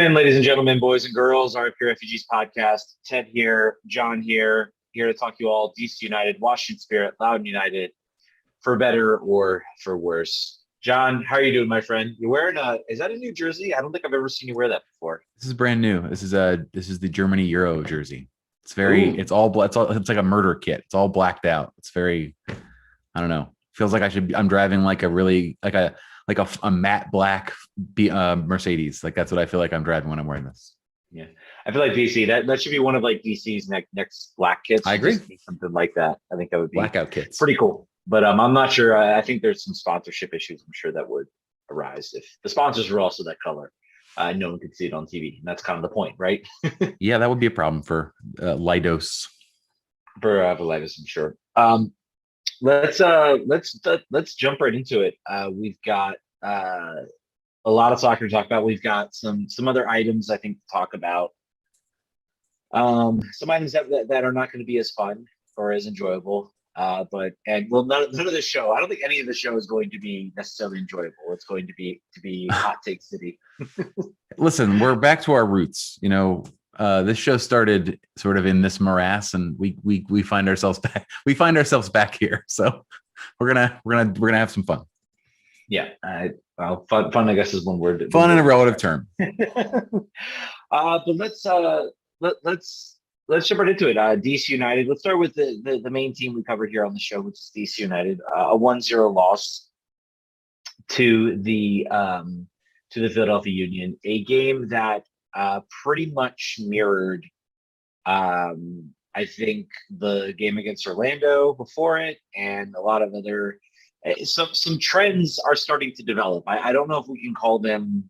morning, ladies and gentlemen, boys and girls, RFP Refugees podcast. Ted here, John here to talk to you all. DC United, Washington Spirit, Loudoun United, for better or for worse. John, how are you doing, my friend? You're wearing is that a new jersey? I don't think I've ever seen you wear that before. This is brand new. This is the Germany Euro jersey. It's it's like a murder kit. It's all blacked out. It's very, I don't know. Feels like I'm driving like a matte black Mercedes. Like that's what I feel like I'm driving when I'm wearing this. Yeah. I feel like DC, that should be one of like DC's next black kits. I agree. Something like that. I think that would be blackout kits. Pretty cool. But I'm not sure. I think there's some sponsorship issues. I'm sure that would arise if the sponsors were also that color. No one could see it on TV. And that's kind of the point, right? Yeah, that would be a problem for Lidos. For Lidos, I'm sure. Let's jump right into it. We've got a lot of soccer to talk about. We've got some other items I think to talk about. Some items that are not going to be as fun or as enjoyable. None of the show. I don't think any of the show is going to be necessarily enjoyable. It's going to be hot take city. Listen, we're back to our roots. You know, this show started sort of in this morass, and we find ourselves back. We find ourselves back here. So we're gonna have some fun. Yeah, fun. I guess is one word. Fun in a relative term. But let's jump right into it. DC United. Let's start with the main team we covered here on the show, which is DC United. A 1-0 loss to the Philadelphia Union. A game that pretty much mirrored, I think, the game against Orlando before it, and a lot of other. Some trends are starting to develop. I don't know if we can call them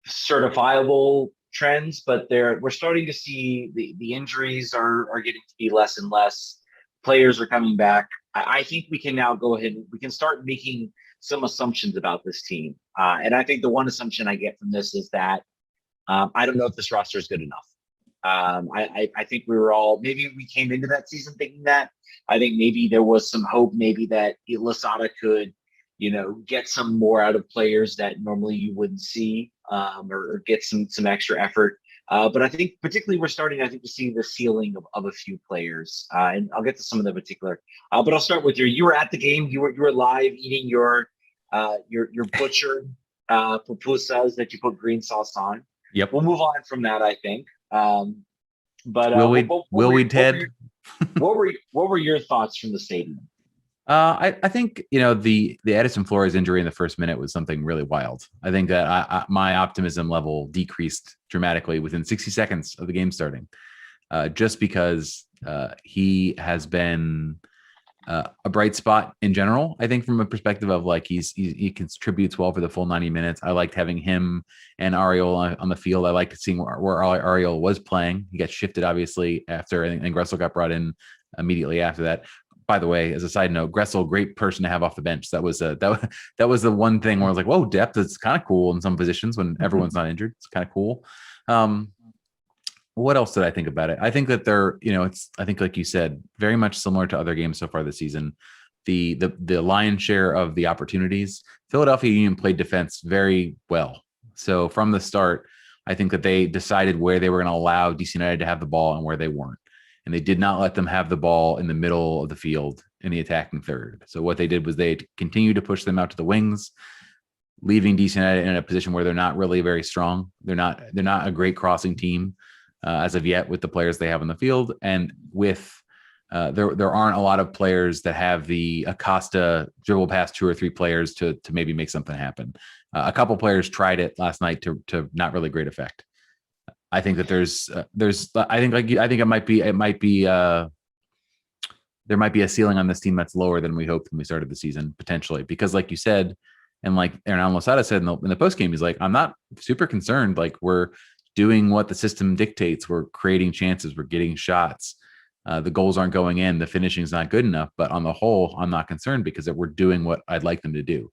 certifiable trends, but we're starting to see the injuries are getting to be less and less. Players are coming back. I think we can now go ahead and we can start making some assumptions about this team. And I think the one assumption I get from this is that I don't know if this roster is good enough. I think maybe we came into that season thinking that. I think maybe there was some hope, maybe that Losada could, get some more out of players that normally you wouldn't see, or get some extra effort. But I think particularly we're starting, to see the ceiling of a few players. And I'll get to some of the particular. But I'll start with you were at the game. You were live eating your butchered pupusas that you put green sauce on. Yep. We'll move on from that, I think. But will we, Ted? What were your thoughts from the stadium? I think the Edison Flores injury in the first minute was something really wild. I think that my optimism level decreased dramatically within 60 seconds of the game starting, just because he has been a bright spot in general. I think from a perspective of like he contributes well for the full 90 minutes. I liked having him and Ariel on the field. I liked seeing where Ariel was playing. He got shifted obviously after, and Gressel got brought in immediately after that. By the way, as a side note, Gressel, great person to have off the bench. That was the one thing where I was like, whoa, depth is kind of cool in some positions when everyone's not injured. It's kind of cool. What else did I think about it? I think that I think like you said, very much similar to other games so far this season. The lion's share of the opportunities, Philadelphia Union played defense very well. So from the start, I think that they decided where they were going to allow DC United to have the ball and where they weren't. And they did not let them have the ball in the middle of the field in the attacking third. So what they did was they continued to push them out to the wings, leaving DC United in a position where they're not really very strong. They're not a great crossing team as of yet with the players they have on the field. And with there aren't a lot of players that have the Acosta dribble past 2 or 3 players to maybe make something happen. A couple players tried it last night to not really great effect. I think that there might be there might be a ceiling on this team that's lower than we hoped when we started the season, potentially, because like you said, and like Aaron Losada said in the post game, he's like, I'm not super concerned. Like, we're doing what the system dictates. We're creating chances. We're getting shots. The goals aren't going in. The finishing is not good enough. But on the whole, I'm not concerned because we're doing what I'd like them to do.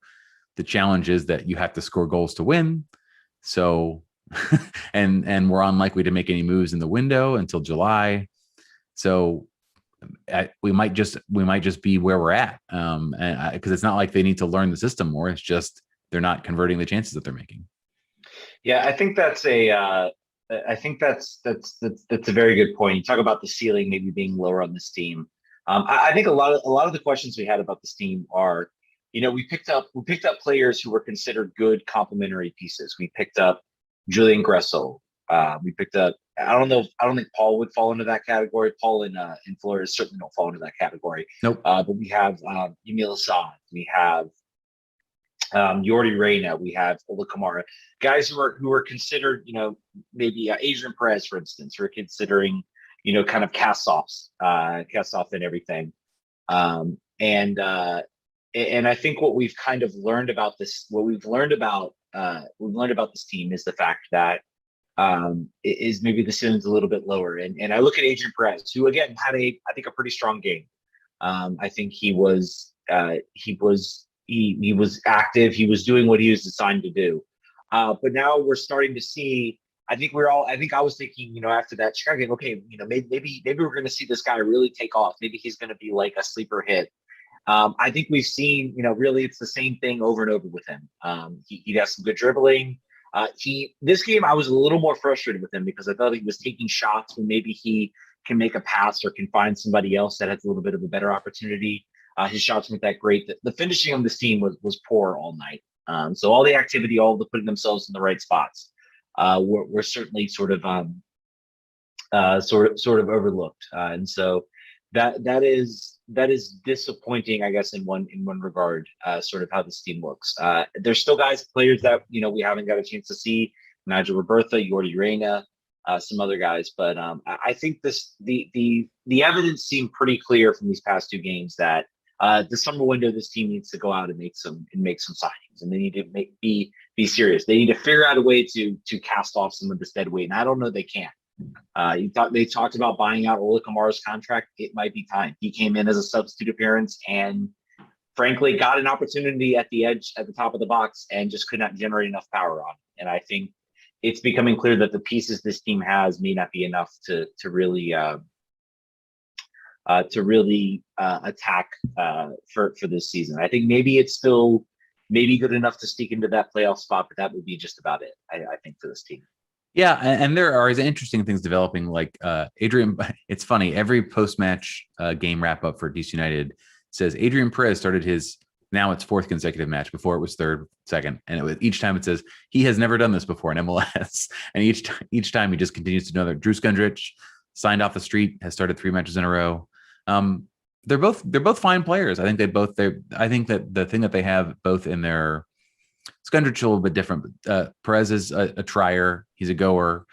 The challenge is that you have to score goals to win. So, and we're unlikely to make any moves in the window until July. So we might just be where we're at. And because it's not like they need to learn the system more. It's just they're not converting the chances that they're making. Yeah, I think that's a very good point. You talk about the ceiling maybe being lower on this team. I think a lot of the questions we had about this team are, we picked up players who were considered good complementary pieces. We picked up Julian Gressel. We picked up. I don't think Paul would fall into that category. Paul in Florida certainly don't fall into that category. Nope. But we have Emil Assad. We have Yordi Reyna, we have Ola Kamara, guys who are considered, maybe Adrian Perez, for instance, who are considering, kind of cast off and everything. And I think what we've kind of learned about this, we've learned about this team is the fact that is maybe the ceiling's a little bit lower. And I look at Adrian Perez, who again had I think a pretty strong game. I think he was active. He was doing what he was designed to do. But now we're starting to see. I think I was thinking, after that Chicago game, okay, maybe we're going to see this guy really take off. Maybe he's going to be like a sleeper hit. I think we've seen, really it's the same thing over and over with him. He has some good dribbling. This game I was a little more frustrated with him because I thought he was taking shots when maybe he can make a pass or can find somebody else that has a little bit of a better opportunity. His shots weren't that great. The finishing on this team was poor all night. So all the activity, all the putting themselves in the right spots, were certainly sort of overlooked. And so that is disappointing, I guess, in one regard. Sort of how this team looks. There's still players that we haven't got a chance to see. Nigel Roberta, Yordi Reyna, some other guys, but I think the evidence seemed pretty clear from these past two games that the summer window, this team needs to go out and make some signings, and they need to be serious. They need to figure out a way to cast off some of this dead weight, and I don't know they can. They talked about buying out Ola Kamara's contract. It might be time. He came in as a substitute appearance and frankly got an opportunity at the edge at the top of the box and just could not generate enough power on it. And I think it's becoming clear that the pieces this team has may not be enough to really attack for this season. I think maybe it's still maybe good enough to sneak into that playoff spot, but that would be just about it, I think, for this team. Yeah, and there are interesting things developing. Like Adrian, it's funny. Every post-match game wrap-up for DC United says Adrian Perez started his, now it's fourth consecutive match. Before it was third, second, and each time it says he has never done this before in MLS. And each time he just continues to know that Drew Skundrich signed off the street, has started 3 matches in a row. They're both fine players. I think I think that the thing that they have both in their Skundrich a little bit different. Perez is a trier. He's a goer.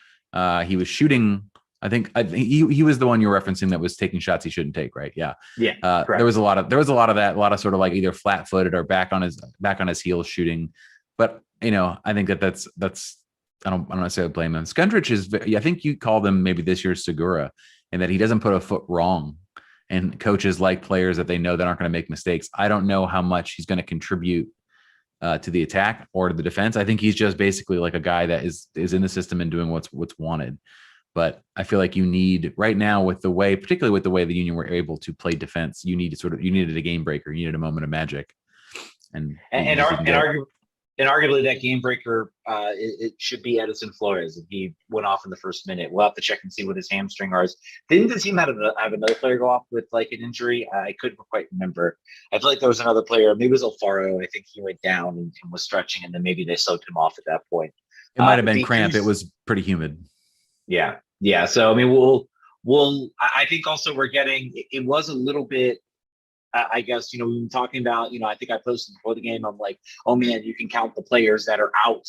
He was shooting. I think he was the one you're referencing that was taking shots he shouldn't take, right? Yeah. Yeah. There was a lot of that, a lot of sort of like either flat footed or back on his heels shooting. But I think that's I don't necessarily blame him. Skundrich is, I think you call them maybe this year's Segura, in that he doesn't put a foot wrong. And coaches like players that they know that aren't going to make mistakes. I don't know how much he's going to contribute to the attack or to the defense. I think he's just basically like a guy that is in the system and doing what's wanted. But I feel like you need right now, particularly with the way the Union were able to play defense, you needed a game breaker. You needed a moment of magic. And arguably that game breaker, it should be Edison Flores. If he went off in the first minute, we'll have to check and see what his hamstring is. Didn't the team have another player go off with like an injury? I couldn't quite remember. I feel like there was another player. Maybe it was Alfaro. I think he went down and was stretching, and then maybe they soaked him off at that point. It might have been cramp. It was pretty humid. Yeah. So I mean, I think also we're getting. It was a little bit. I guess, we've been talking about, I think I posted before the game, I'm like, oh man, you can count the players that are out,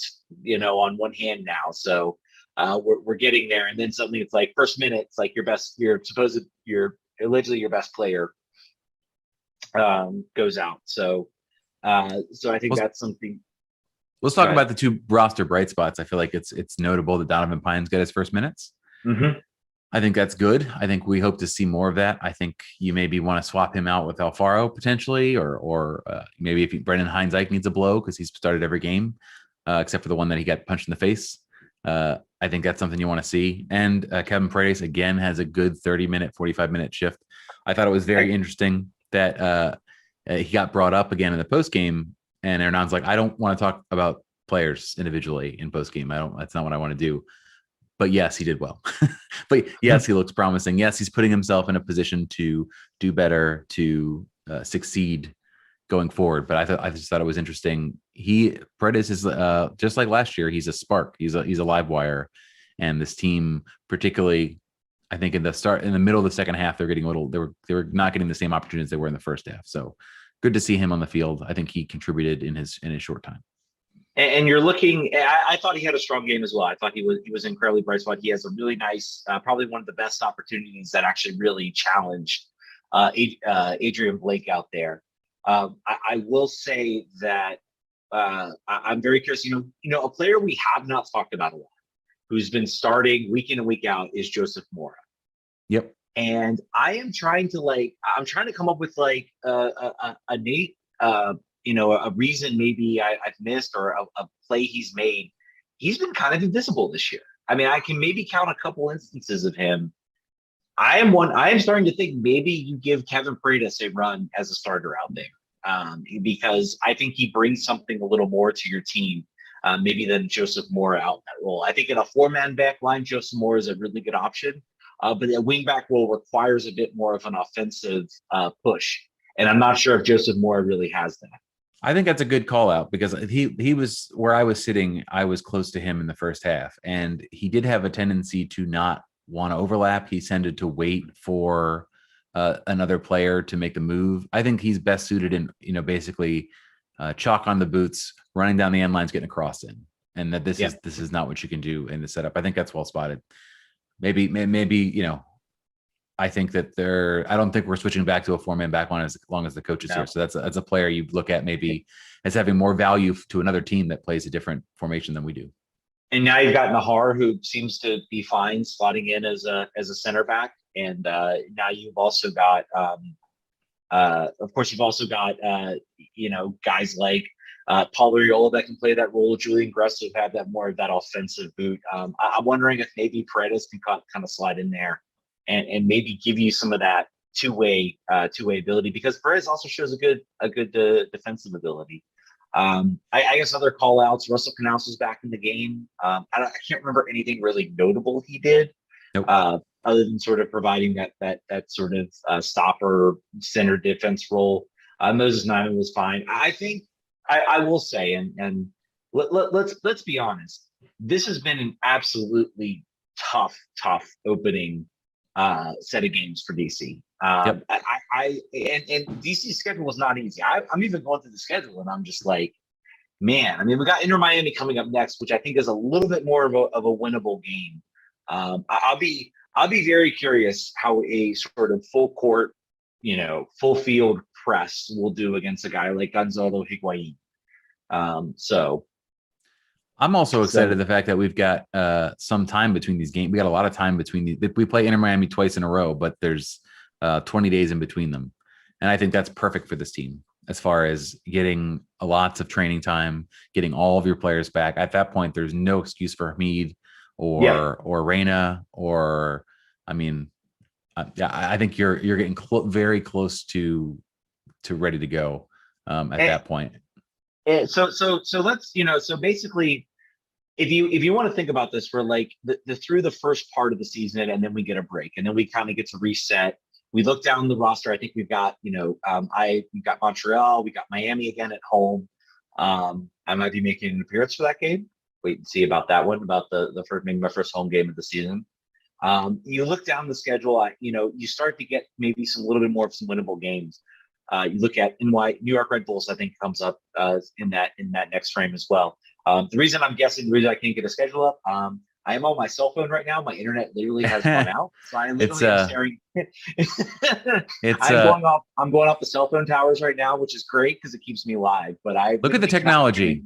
on one hand now. So we're getting there. And then suddenly it's like first minute, it's like your allegedly your best player goes out. So I think that's something. Let's talk about the two roster bright spots. I feel like it's notable that Donovan Pines got his first minutes. Mm-hmm. I think that's good. I think we hope to see more of that. I think you maybe want to swap him out with Alfaro potentially, or maybe if Brendan Hines-Ike needs a blow because he's started every game except for the one that he got punched in the face. I think that's something you want to see. And Kevin Paredes again has a good 30-minute, 45-minute shift. I thought it was very interesting that he got brought up again in the post game, and Hernan's like, I don't want to talk about players individually in post game. That's not what I want to do. But yes, he did well. But yes, he looks promising. Yes, he's putting himself in a position to do better, to succeed going forward. But I just thought it was interesting. Paredes is just like last year. He's a spark. He's a live wire, and this team, particularly, I think in the middle of the second half, they're getting a little. They were not getting the same opportunities they were in the first half. So good to see him on the field. I think he contributed in his short time. And you're looking. I thought he had a strong game as well. I thought he was incredibly bright spot. He has a really nice, probably one of the best opportunities that actually really challenged Adrian Blake out there. I will say that I'm very curious. You know, a player we have not talked about a lot, who's been starting week in and week out, is Joseph Mora. Yep. And I'm trying to come up with like a Nate. A reason maybe I've missed, or a play he's made. He's been kind of invisible this year. I mean, I can maybe count a couple instances of him. I am starting to think maybe you give Kevin Paredes a run as a starter out there, because I think he brings something a little more to your team, maybe than Joseph Mora out in that role. I think in a 4-man back line, Joseph Mora is a really good option, but the wingback role requires a bit more of an offensive push, and I'm not sure if Joseph Mora really has that. I think that's a good call out, because he was where I was sitting. I was close to him in the first half, and he did have a tendency to not want to overlap. He tended to wait for another player to make the move. I think he's best suited in, basically chalk on the boots, running down the end lines, getting across in, and that this is not what you can do in the setup. I think that's well spotted. Maybe I think that I don't think we're switching back to a 4-man back line as long as the coach is here. So that's a player you look at maybe as having more value to another team that plays a different formation than we do. And now you've got Nahar, who seems to be fine slotting in as a center back. And now you've also got, of course, guys like Paul Arriola that can play that role. Julian Gressel have that more of that offensive boot. I'm wondering if maybe Paredes can kind of slide in there and maybe give you some of that two-way ability, because Perez also shows a good defensive ability. I guess other call outs, Russell Canals was back in the game. I can't remember anything really notable he did. Nope. Other than sort of providing that sort of stopper center defense role. Moses Nyman was fine. I think I will say, and let's be honest, this has been an absolutely tough opening set of games for DC. Yep. And DC's schedule was not easy. I'm even going through the schedule and I'm just like, man, I mean, we got Inter Miami coming up next, which I think is a little bit more of a winnable game. I'll be very curious how a sort of full court, full field press will do against a guy like Gonzalo Higuain. So I'm also excited the fact that we've got some time between these games. We got a lot of time between we play Inter Miami twice in a row, but there's 20 days in between them. And I think that's perfect for this team as far as getting lots of training time, getting all of your players back. At that point, there's no excuse for Hamid or Reyna, or, I mean, I think you're getting very close to ready to go at that point. So let's, so basically, if you want to think about this, we're like through the first part of the season, and then we get a break, and then we kind of get to reset. We look down the roster. I think we've got, we've got Montreal, we got Miami again at home. I might be making an appearance for that game. Wait and see about that one, about the first, maybe my first home game of the season. You look down the schedule, you start to get maybe some little bit more of some winnable games. You look at New York Red Bulls, I think comes up in that next frame as well. The reason I can't get a schedule up, I am on my cell phone right now. My internet literally has gone out, so I literally am staring. I'm going off the cell phone towers right now, which is great because it keeps me live. But I look at the technology.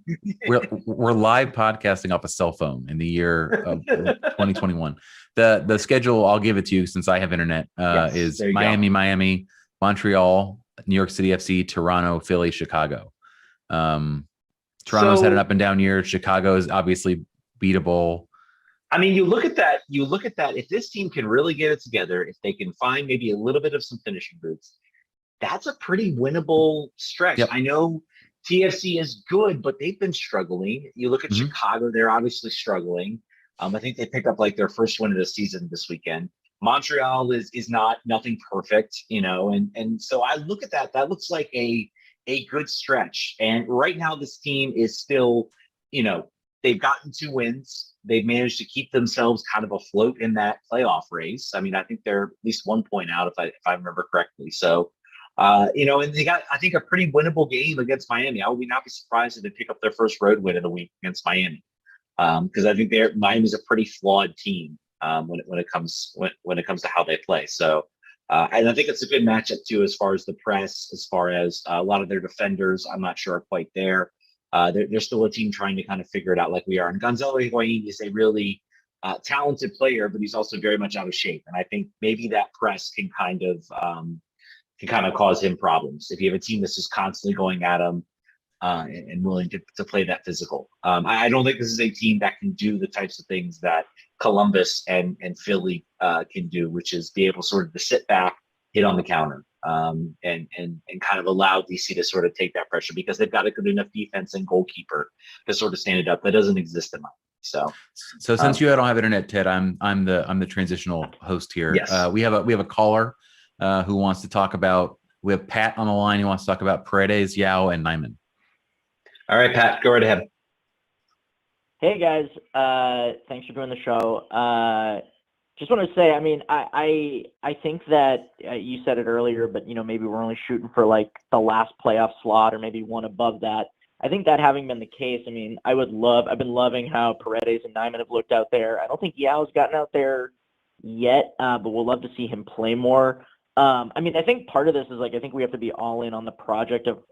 we're live podcasting off a cell phone in the year of 2021. The schedule, I'll give it to you since I have internet. Is Miami, Montreal, New York City FC, Toronto, Philly, Chicago. Toronto's had an up and down year. Chicago is obviously beatable. I mean, you look at that. If this team can really get it together, if they can find maybe a little bit of some finishing boots, that's a pretty winnable stretch. Yep. I know TFC is good, but they've been struggling. You look at Mhm. Chicago; they're obviously struggling. I think they picked up like their first win of the season this weekend. Montreal is not nothing perfect, and so I look at that. That looks like a good stretch. And right now, this team is still, they've gotten 2 wins. They've managed to keep themselves kind of afloat in that playoff race. I mean, I think they're at least 1 point out if I remember correctly. So, and they got, I think, a pretty winnable game against Miami. I would not be surprised if they pick up their first road win of the week against Miami, because I think Miami's a pretty flawed team when it comes to how they play. So, and I think it's a good matchup too, as far as the press, as far as a lot of their defenders. I'm not sure are quite there. They're still a team trying to kind of figure it out like we are. And Gonzalo Higuain is a really talented player, but he's also very much out of shape. And I think maybe that press can kind of cause him problems if you have a team that's just constantly going at him and willing to play that physical. I don't think this is a team that can do the types of things that Columbus and Philly can do, which is be able sort of to sit back, hit on the counter, and kind of allow DC to sort of take that pressure because they've got a good enough defense and goalkeeper to sort of stand it up. That doesn't exist in my so. Since you don't have internet, Ted, I'm the transitional host here. Yes. We have a caller who wants to talk about. We have Pat on the line who wants to talk about Paredes, Yao, and Nyman. All right, Pat, go right ahead. Hey guys, thanks for doing the show. Just want to say, I mean, I think that you said it earlier, but maybe we're only shooting for like the last playoff slot or maybe one above that. I think that having been the case, I mean, I've been loving how Paredes and Nyman have looked out there. I don't think Yao's gotten out there yet, but we'll love to see him play more. I mean, I think part of this is like, I think we have to be all in on the project of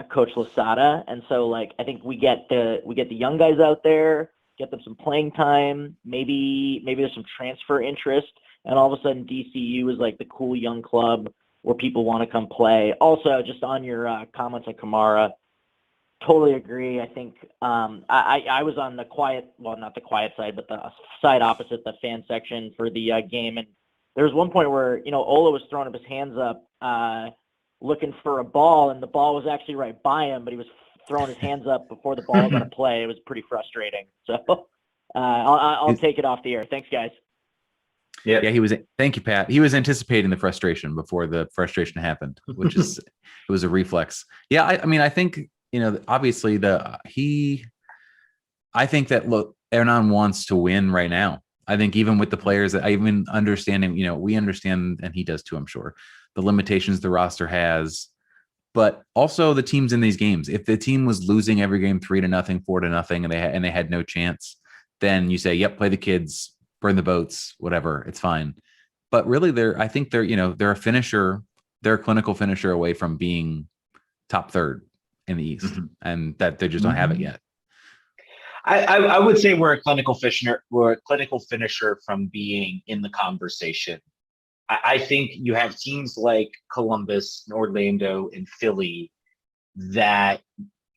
Coach Losada, and so like I think we get the young guys out there, get them some playing time. Maybe there's some transfer interest, and all of a sudden DCU is like the cool young club where people want to come play. Also, just on your comments on Kamara, totally agree. I think I was on the not the quiet side, but the side opposite the fan section for the game, and there was one point where Ola was throwing up his hands up. Looking for a ball, and the ball was actually right by him, but he was throwing his hands up before the ball was going to play. It was pretty frustrating. So I'll take it off the air. Thanks, guys. Yeah, thank you, Pat. He was anticipating the frustration before the frustration happened, which is it was a reflex. Yeah, I mean, I think obviously I think that look, Hernan wants to win right now. I think even with the players that I even understanding, we understand, and he does too, I'm sure, the limitations the roster has, but also the teams in these games. If the team was losing every game 3-0, 4-0, and they had no chance, then you say, yep, play the kids, burn the boats, whatever, it's fine. But really, I think they're a finisher, they're a clinical finisher away from being top third in the East, and that they just don't have it yet. I would say we're a clinical finisher from being in the conversation. I think you have teams like Columbus, Orlando, and Philly that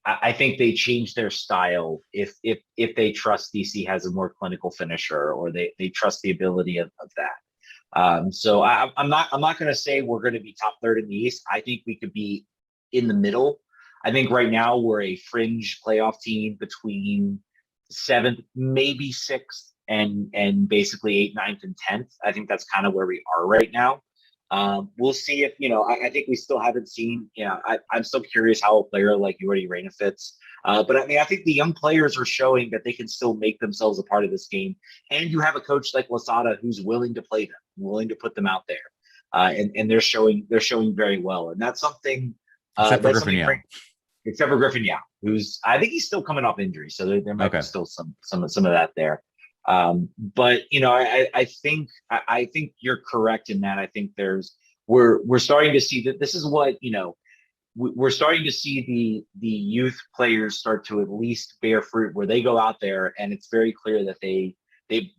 I think they change their style if they trust DC has a more clinical finisher, or they trust the ability of that. So I'm not going to say we're going to be top third in the East. I think we could be in the middle. I think right now we're a fringe playoff team between 7th, maybe 6th. And basically 8th, 9th, and 10th. I think that's kind of where we are right now. We'll see if, I think we still haven't seen, I'm still curious how a player like Yuri Reyna fits. But I mean, I think the young players are showing that they can still make themselves a part of this game. And you have a coach like Losada who's willing to play them, willing to put them out there. And they're showing very well. And that's something. Except for Griffin Yao. Except for Griffin Yao, I think he's still coming off injury. So there might be still some of that there. But I think you're correct in that. I think we're starting to see that this is what we're starting to see the youth players start to at least bear fruit, where they go out there and it's very clear that they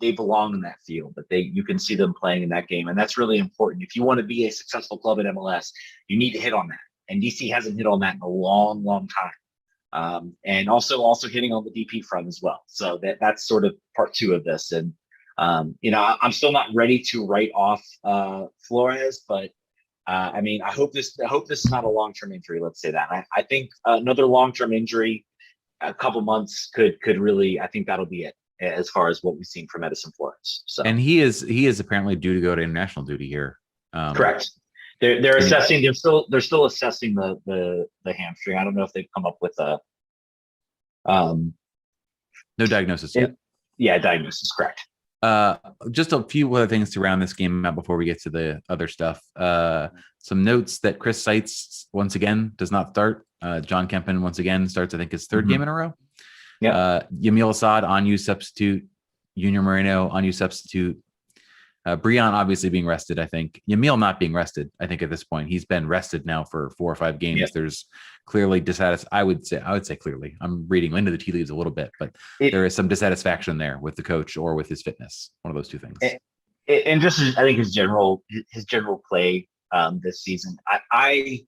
belong in that field, that you can see them playing in that game, and that's really important. If you want to be a successful club in MLS, you need to hit on that, and DC hasn't hit on that in a long time. And also hitting on the DP front as well. So that's sort of part 2 of this. And, I'm still not ready to write off Flores, but I mean, I hope this is not a long-term injury. Let's say that. I think another long-term injury, a couple months could really. I think that'll be it as far as what we've seen from Edison Flores. So, and he is apparently due to go to international duty here. Correct. They're assessing. They're still assessing the hamstring. I don't know if they've come up with a no diagnosis yet. Yeah, diagnosis. Correct. Just a few other things to round this game out before we get to the other stuff. Some notes that Chris Seitz once again does not start. John Kempen once again starts, I think, his third game in a row. Yeah. Yamil Assad on you substitute. Junior Moreno on you substitute. Breon obviously being rested, I think. Yamil not being rested, I think, at this point. He's been rested now for 4 or 5 games. Yeah. There's clearly dissatisfaction. I would say clearly. I'm reading into the tea leaves a little bit, but there is some dissatisfaction there with the coach or with his fitness. One of those two things. And just I think his general play this season. I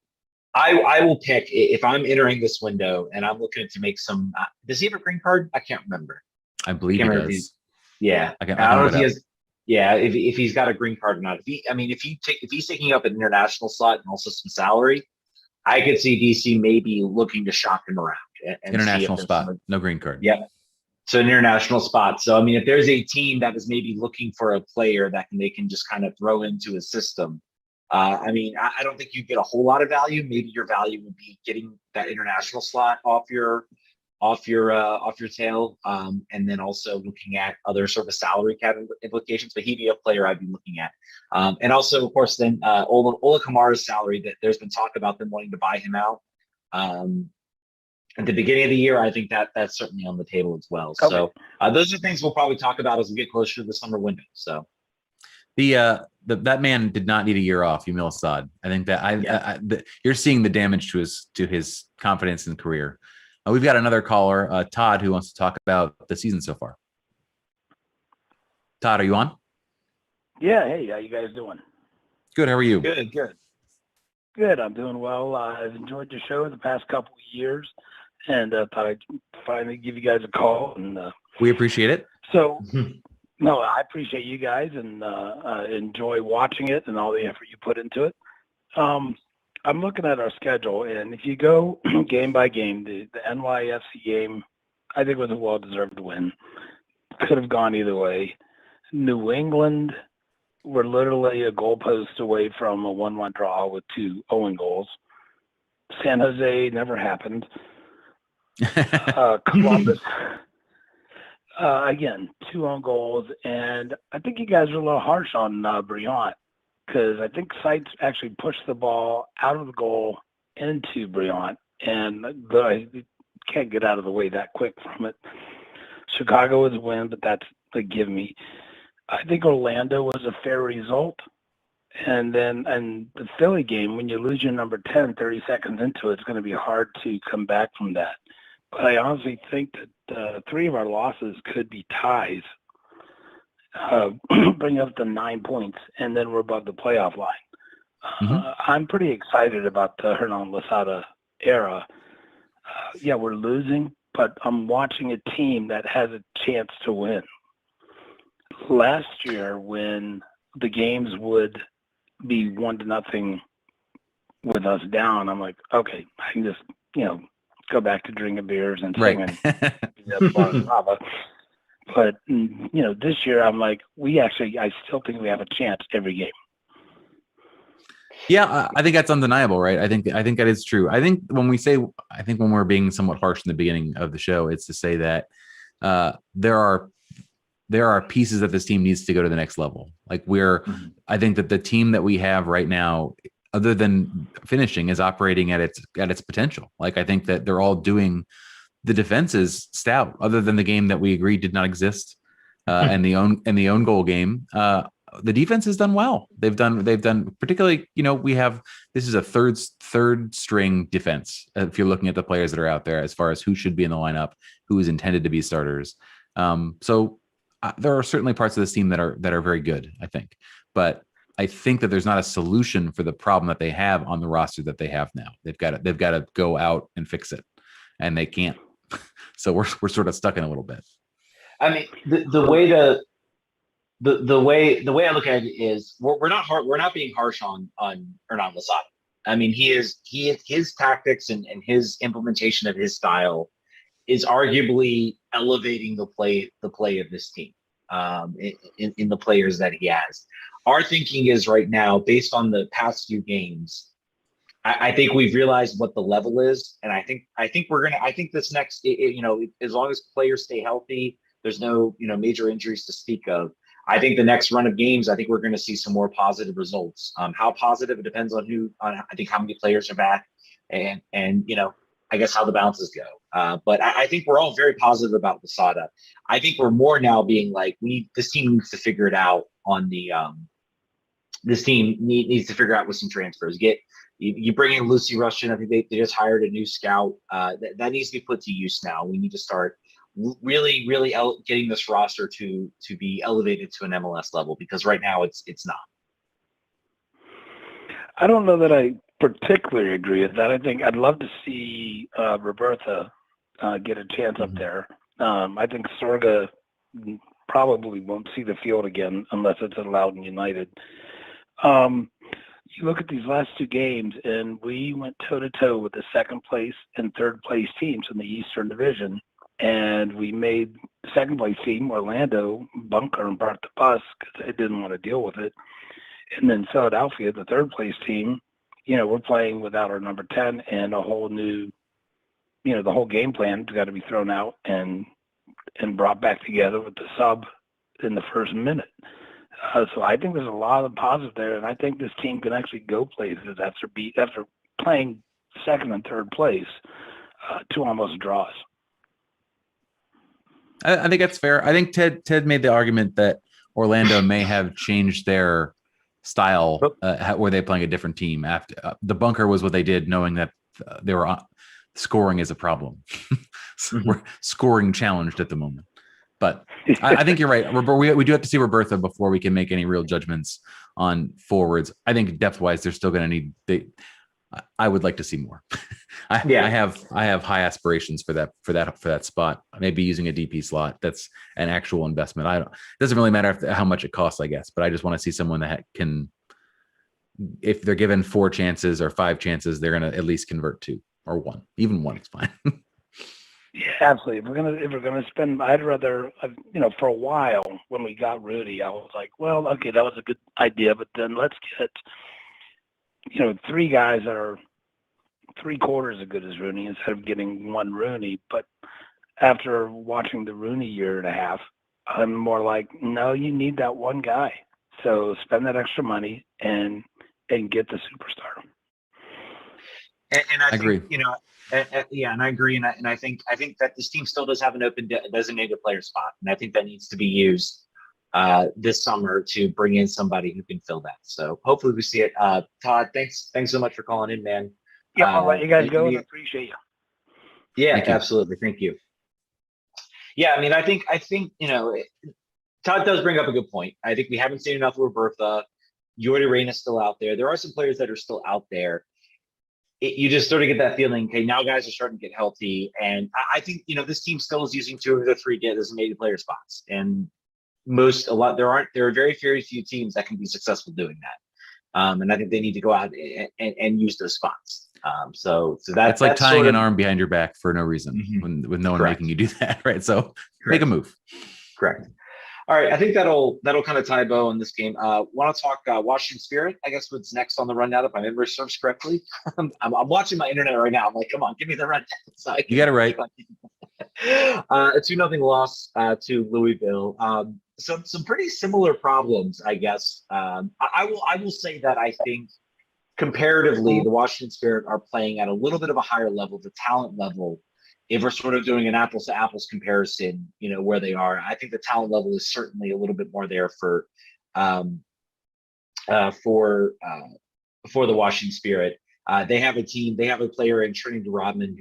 will pick, if I'm entering this window and I'm looking to make some. Does he have a green card? I can't remember. I believe he does. Yeah, I don't know if he has. Yeah, if he's got a green card or not. If he's taking up an international slot and also some salary, I could see DC maybe looking to shop him around. And international spot, no green card. Yeah, so an international spot. So I mean, if there's a team that is maybe looking for a player that they can just kind of throw into a system, I mean, I don't think you get a whole lot of value. Maybe your value would be getting that international slot off your tail, and then also looking at other sort of salary cap implications. But he'd be a player I'd be looking at, and also, of course, then Ola Kamara's salary. That there's been talk about them wanting to buy him out at the beginning of the year. I think that's certainly on the table as well. Okay. So those are things we'll probably talk about as we get closer to the summer window. So that man did not need a year off, Yamil Assad. I think that you're seeing the damage to his confidence in career. We've got another caller, Todd, who wants to talk about the season so far. Todd, are you on? Yeah. Hey, how you guys doing? Good. How are you? Good. I'm doing well. I've enjoyed the show the past couple of years, and thought I'd finally give you guys a call. And we appreciate it. So, no, I appreciate you guys and enjoy watching it and all the effort you put into it. I'm looking at our schedule, and if you go game by game, the NYFC game, I think was a well-deserved win. Could have gone either way. New England were literally a goalpost away from a 1-1 draw with 2 own goals. San Jose never happened. Columbus, again, 2 own goals, and I think you guys are a little harsh on Briant, because I think Seitz actually pushed the ball out of the goal into Briant, and I can't get out of the way that quick from it. Chicago was a win, but that's a give me. I think Orlando was a fair result. And then the Philly game, when you lose your number 10, 30 seconds into it, it's going to be hard to come back from that. But I honestly think that 3 of our losses could be ties. Bring up to 9 points, and then we're above the playoff line. I'm pretty excited about the Hernan Losada era. Yeah, we're losing, but I'm watching a team that has a chance to win. Last year, when the games would be 1-0 with us down, I'm like, okay, I can just, go back to drinking beers and singing. Right. But, this year I'm like, I still think we have a chance every game. Yeah, I think that's undeniable, right? I think that is true. I think when we're being somewhat harsh in the beginning of the show, it's to say that there are pieces that this team needs to go to the next level. Like I think that the team that we have right now, other than finishing, is operating at its potential. Like, I think that they're all doing. The defense is stout, other than the game that we agreed did not exist, and the own goal game. The defense has done well. They've done particularly. This is a third string defense. If you're looking at the players that are out there, as far as who should be in the lineup, who is intended to be starters. So there are certainly parts of this team that are very good, I think, but I think that there's not a solution for the problem that they have on the roster that they have now. They've got to go out and fix it, and they can't. So we're sort of stuck in a little bit. I mean, the way I look at it is we're not being harsh on Hernan Losada. I mean, his tactics and his implementation of his style is arguably elevating the play of this team, in the players that he has. Our thinking is right now, based on the past few games, I think we've realized what the level is, and I think this next, as long as players stay healthy, there's no major injuries to speak of. I think the next run of games, I think we're going to see some more positive results. How positive, it depends on I think how many players are back, and I guess how the bounces go. But I think we're all very positive about Losada. I think we're more now being like, this team needs to figure it out on the this team needs to figure out with some transfers. You bring in Lucy Rushton. I think they just hired a new scout. That needs to be put to use now. We need to start really getting this roster to be elevated to an MLS level, because right now it's not. I don't know that I particularly agree with that. I think I'd love to see Roberta get a chance up there. I think Sorga probably won't see the field again unless it's at Loudoun United. You look at these last two games, and we went toe-to-toe with the second place and third place teams in the Eastern Division, and we made the second place team, Orlando, bunker and burnt the bus because they didn't want to deal with it. And then Philadelphia, the third place team, we're playing without our number 10, and a whole new, the whole game plan has got to be thrown out and brought back together with the sub in the first minute. So I think there's a lot of positive there, and I think this team can actually go places after playing second and third place, two almost draws. I think that's fair. I think Ted made the argument that Orlando may have changed their style where they're playing a different team after the bunker was what they did, knowing that they were scoring is a problem. We're scoring challenged at the moment. But I think you're right. We do have to see Roberta before we can make any real judgments on forwards. I think depth-wise, they're still going to need. I would like to see more. I have high aspirations for that spot. Maybe using a DP slot. That's an actual investment. It doesn't really matter how much it costs, I guess. But I just want to see someone that can, if they're given 4 chances or 5 chances, they're going to at least convert 2 or 1. Even 1 is fine. Yeah, absolutely. If we're gonna spend, I'd rather, for a while when we got Rudy, I was like, well, okay, that was a good idea, but then let's get, 3 guys that are 3/4 as good as Rooney instead of getting 1 Rooney. But after watching the Rooney year and a half, I'm more like, no, you need that 1 guy. So spend that extra money and get the superstar. And I agree. think, and I agree, and I think that this team still does have an open designated player spot, and I think that needs to be used this summer to bring in somebody who can fill that. So hopefully we see it. Todd, thanks so much for calling in, man. Yeah, I'll let you guys go, and I appreciate you. Yeah, absolutely. Thank you. Yeah, I mean, I think Todd does bring up a good point. I think we haven't seen enough of Roberta. Jordi Reyna's still out there. There are some players that are still out there. You just sort of get that feeling, okay, now guys are starting to get healthy. And I think, this team still is using 2 of the 3 designated player spots. And there are very few teams that can be successful doing that. And I think they need to go out and use those spots. So that's like tying an arm behind your back for no reason with no one Correct. making you do that. Right. So make a move. Correct. All right, I think that'll kind of tie a bow on this game. Want to talk Washington Spirit? I guess what's next on the rundown, if my memory serves correctly. I'm watching my internet right now. I'm like, come on, give me the rundown. So You got it right. A 2-0 loss to Louisville. Some pretty similar problems, I guess. I will say that I think comparatively, the Washington Spirit are playing at a little bit of a higher level, the talent level. If we're sort of doing an apples to apples comparison, where they are, I think the talent level is certainly a little bit more there for the Washington Spirit. They have a player in Trinity Rodman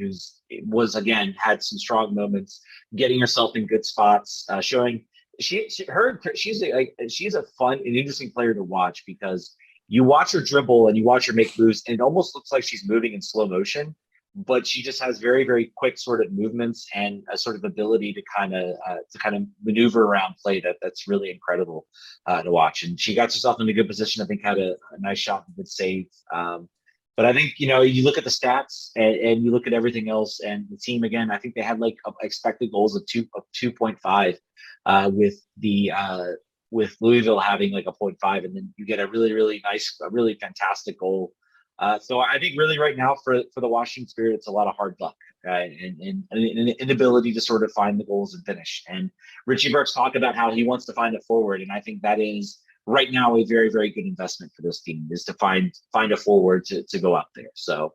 had some strong moments, getting herself in good spots, showing she's a fun and interesting player to watch, because you watch her dribble and you watch her make moves, and it almost looks like she's moving in slow motion. but she just has very, very quick sort of movements and a sort of ability to kind of maneuver around play that's really incredible to watch. And she got herself in a good position. I think had a nice shot, a good save. But I think, you look at the stats and you look at everything else, and the team again, I think they had like expected goals of 2.5 with Louisville having like a 0.5, and then you get a really, really nice, a really fantastic goal. So I think really right now for the Washington Spirit, it's a lot of hard luck and an inability to sort of find the goals and finish. And Richie Burke's talked about how he wants to find a forward, and I think that is right now a very, very good investment for this team, is to find a forward to go out there. So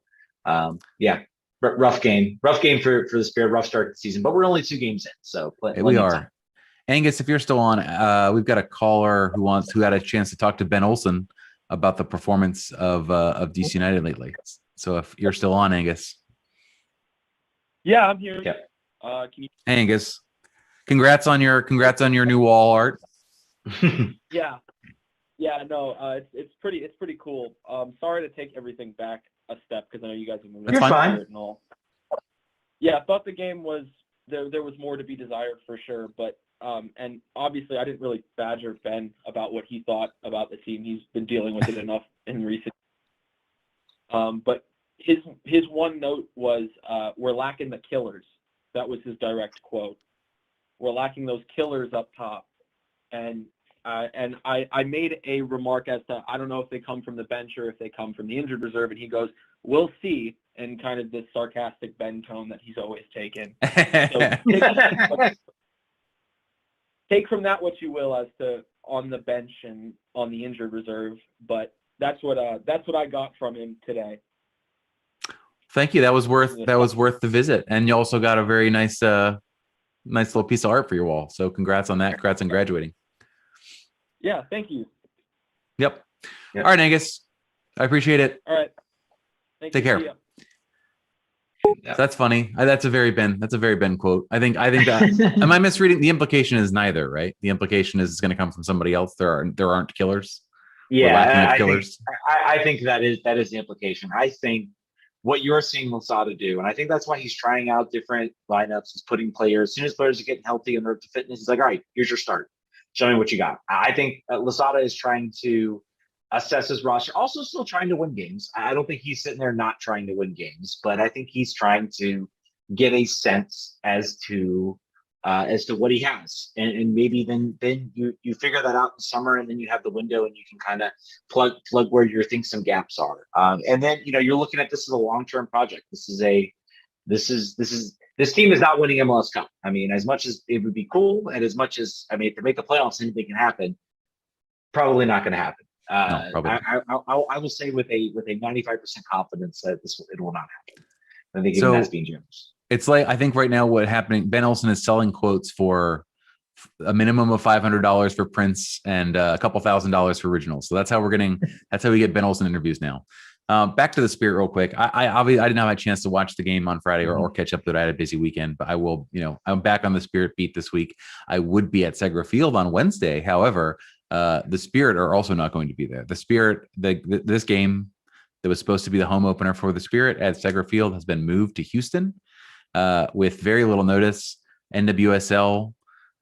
rough game for the Spirit, rough start to the season, but we're only 2 games in, so we are. Angus, if you're still on, we've got a caller who had a chance to talk to Ben Olsen about the performance of DC United lately. So if you're still on, Angus. Yeah, I'm here. Yeah. Can you? Hey, Angus, congrats on your new wall art. Yeah, no, it's pretty cool. Sorry to take everything back a step, because I know you guys have been That's fine. and all. Yeah, I thought the game was there was more to be desired for sure, but and obviously I didn't really badger Ben about what he thought about the team. He's been dealing with it enough in recent. But his one note was, we're lacking the killers. That was his direct quote. We're lacking those killers up top, and I made a remark as to, I don't know if they come from the bench or if they come from the injured reserve, and he goes, "We'll see," in kind of this sarcastic Ben tone that he's always taken. So take from that what you will as to on the bench and on the injured reserve, but that's what I got from him today. Thank you. That was worth the visit, and you also got a very nice little piece of art for your wall. So congrats on that. Congrats on graduating. Yeah, thank you. Yep. All right, Angus. I appreciate it. All right. Take care. Yeah. That's funny. That's a very Ben quote. I think that am I misreading? The implication is neither, right? The implication is it's going to come from somebody else. There aren't killers. Yeah, killers. I think that is the implication. I think what you're seeing Losada do, and I think that's why he's trying out different lineups. He's putting players, as soon as players are getting healthy and they're up to fitness, he's like, all right, here's your start. Show me what you got. I think Losada is trying to assess his roster, also still trying to win games. I don't think he's sitting there not trying to win games, but I think he's trying to get a sense as to what he has, and maybe then you figure that out in the summer, and then you have the window and you can kind of plug where you think some gaps are, and then you're looking at this as a long-term project. This team is not winning MLS Cup. I mean, as much as it would be cool, and as much as, I mean, to make the playoffs, anything can happen. Probably not going to happen. I will say with a 95% confidence that it will not happen. I think even that's being generous. It's like, I think right now what's happening, Ben Olsen is selling quotes for a minimum of $500 for prints and a couple $1,000 for originals. So that's how we get Ben Olsen interviews now. Back to the Spirit real quick. I didn't have a chance to watch the game on Friday or catch up, that I had a busy weekend, but I will, I'm back on the Spirit beat this week. I would be at Segra Field on Wednesday. However, the Spirit are also not going to be there. The Spirit, this game that was supposed to be the home opener for the Spirit at Segra Field has been moved to Houston with very little notice. NWSL,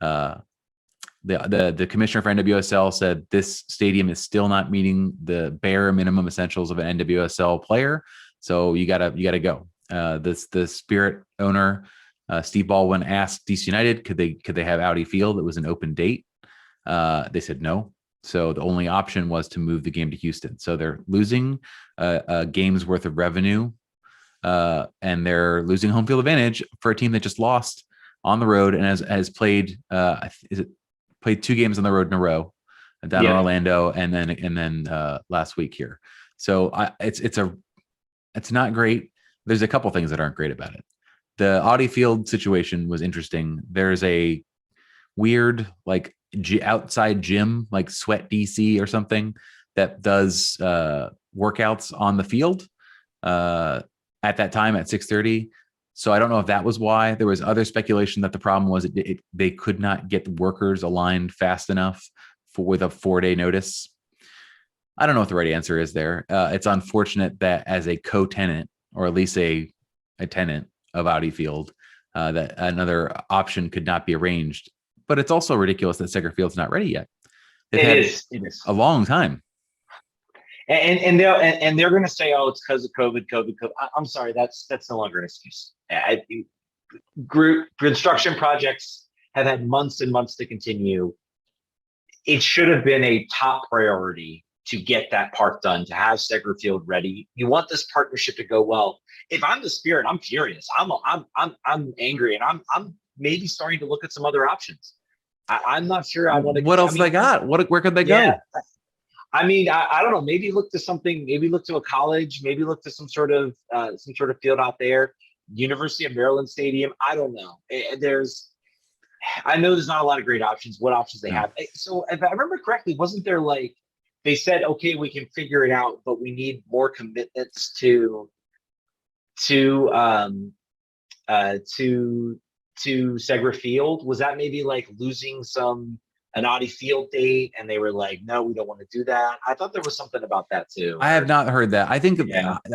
the commissioner for NWSL said this stadium is still not meeting the bare minimum essentials of an NWSL player. So you gotta go. The Spirit owner, Steve Baldwin, asked DC United, could they have Audi Field? It was an open date. They said no. So the only option was to move the game to Houston. So they're losing a game's worth of revenue, and they're losing home field advantage for a team that just lost on the road and has played played 2 games on the road in a row, down in Orlando and then last week here. So it's not great. There's a couple things that aren't great about it. The Audi Field situation was interesting. There's a weird outside gym like Sweat DC or something that does workouts on the field at that time at 6:30. So I don't know if that was why. There was other speculation that the problem was they could not get the workers aligned fast enough with a 4-day notice. I don't know what the right answer is there. It's unfortunate that as a co-tenant, or at least a a tenant of Audi Field, that another option could not be arranged. But it's also ridiculous that Segra Field's not ready yet. It is a long time. And they're going to say, oh, it's because of COVID. I'm sorry, that's no longer an excuse. Group construction projects have had months and months to continue. It should have been a top priority to get that park done, to have Segra Field ready. You want this partnership to go well. If I'm the Spirit, I'm furious. I'm angry, and I'm maybe starting to look at some other options. I'm not sure I want to. What else they got? Where could they go? I mean, I don't know. Maybe look to something. Maybe look to a college. Maybe look to some sort of field out there. University of Maryland Stadium. I don't know. I know there's not a lot of great options. What options they have? So if I remember correctly, wasn't there like they said, okay, we can figure it out, but we need more commitments to Segra Field? Was that maybe like losing an Audi Field date, and they were like, no, we don't want to do that? I thought there was something about that too. I have not heard that. I think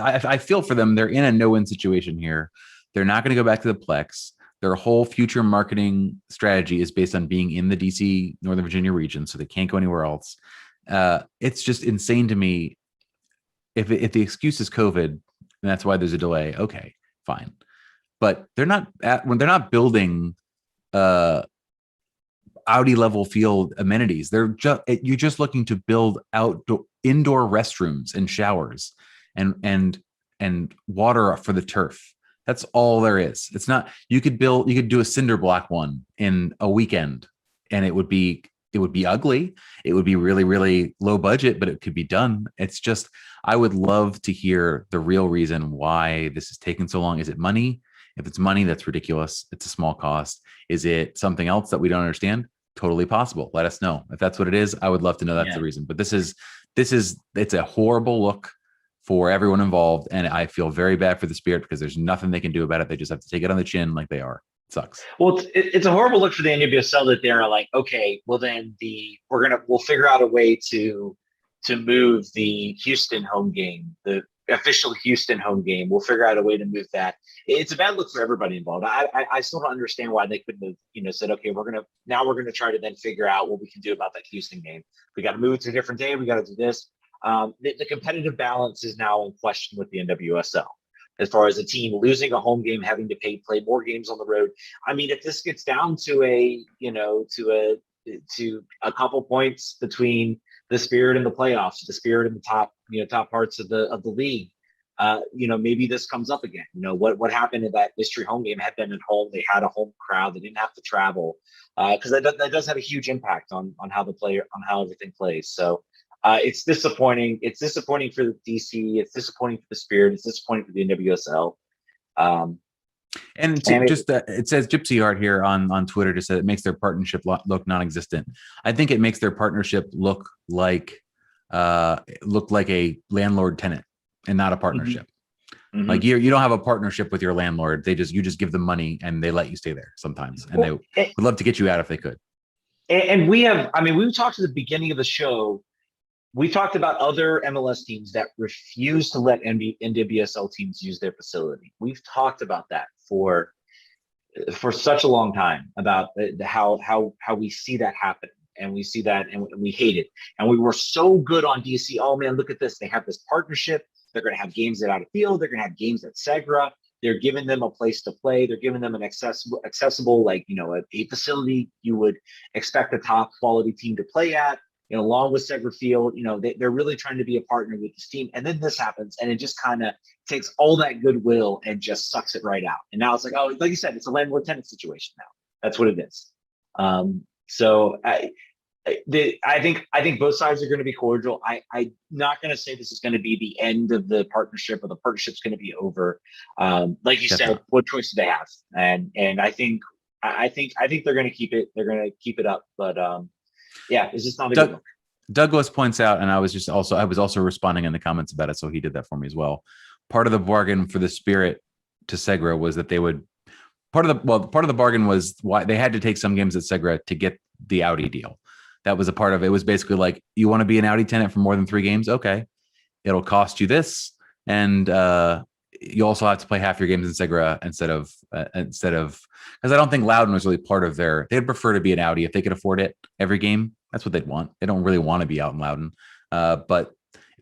I feel for them. They're in a no-win situation here. They're not going to go back to the Plex. Their whole future marketing strategy is based on being in the DC, Northern Virginia region, so they can't go anywhere else. It's just insane to me. If the excuse is COVID, and that's why there's a delay, okay, fine. But they're not building Audi level field amenities. You're just looking to build indoor restrooms and showers and water for the turf. That's all there is. It's not, you could do a cinder block one in a weekend, and it would be ugly. It would be really, really low budget, but it could be done. It's just, I would love to hear the real reason why this is taking so long. Is it money? If it's money, that's ridiculous. It's a small cost. Is it something else that we don't understand? Totally possible. Let us know. If that's what it is, I would love to know that's the reason. But it's a horrible look for everyone involved. And I feel very bad for the Spirit because there's nothing they can do about it. They just have to take it on the chin like they are. It sucks. Well, it's a horrible look for the NWSL that they're like, okay, well then we'll figure out a way to move the Houston home game, the official Houston home game. We'll figure out a way to move that. It's a bad look for everybody involved. I still don't understand why they couldn't have, said, okay, we're gonna try to then figure out what we can do about that Houston game. We got to move it to a different day. We got to do this. The competitive balance is now in question with the NWSL. As far as a team losing a home game, having to play more games on the road. I mean, if this gets down to a couple points between the Spirit and the playoffs, the Spirit in the top parts of the league, maybe this comes up again. What happened in that mystery home game had been at home. They had a home crowd. They didn't have to travel, because that does have a huge impact on how everything plays. So it's disappointing. It's disappointing for the DC. It's disappointing for the Spirit. It's disappointing for the NWSL. It says Gypsy Art here on Twitter just said it makes their partnership look non-existent. I think it makes their partnership look like a landlord tenant and not a partnership. Mm-hmm. Like you don't have a partnership with your landlord. You just give them money and they let you stay there sometimes. And they would love to get you out if they could. And we talked at the beginning of the show. We talked about other MLS teams that refuse to let NWSL teams use their facility. We've talked about that for such a long time, about how we see that happen, and we see that and we hate it. And we were so good on DC. Oh man, look at this! They have this partnership. They're going to have games at Out of Field. They're going to have games at Segra. They're giving them a place to play. They're giving them an accessible, a facility you would expect a top quality team to play at. Along with Segra Field, they're really trying to be a partner with this team. And then this happens, and it just kind of takes all that goodwill and just sucks it right out. And now it's like, oh, like you said, it's a landlord-tenant situation now. That's what it is. So I think both sides are going to be cordial. I'm not going to say this is going to be the end of the partnership, or the partnership's going to be over. Like you said, what choice do they have? And I think they're going to keep it. They're going to keep it up, but. Yeah, it's just not a good look. Douglas points out, and I was also responding in the comments about it, so he did that for me as well. Part of the bargain for the Spirit to Segra was that they would part of the bargain was why they had to take some games at Segra to get the Audi deal. That was a part of it. It was basically like, you want to be an Audi tenant for more than 3 games? Okay, it'll cost you this, and you also have to play half your games in Segra instead of because I don't think Loudoun was really part of their. They'd prefer to be an Audi if they could afford it every game. That's what they'd want. They don't really want to be out in Loudoun, but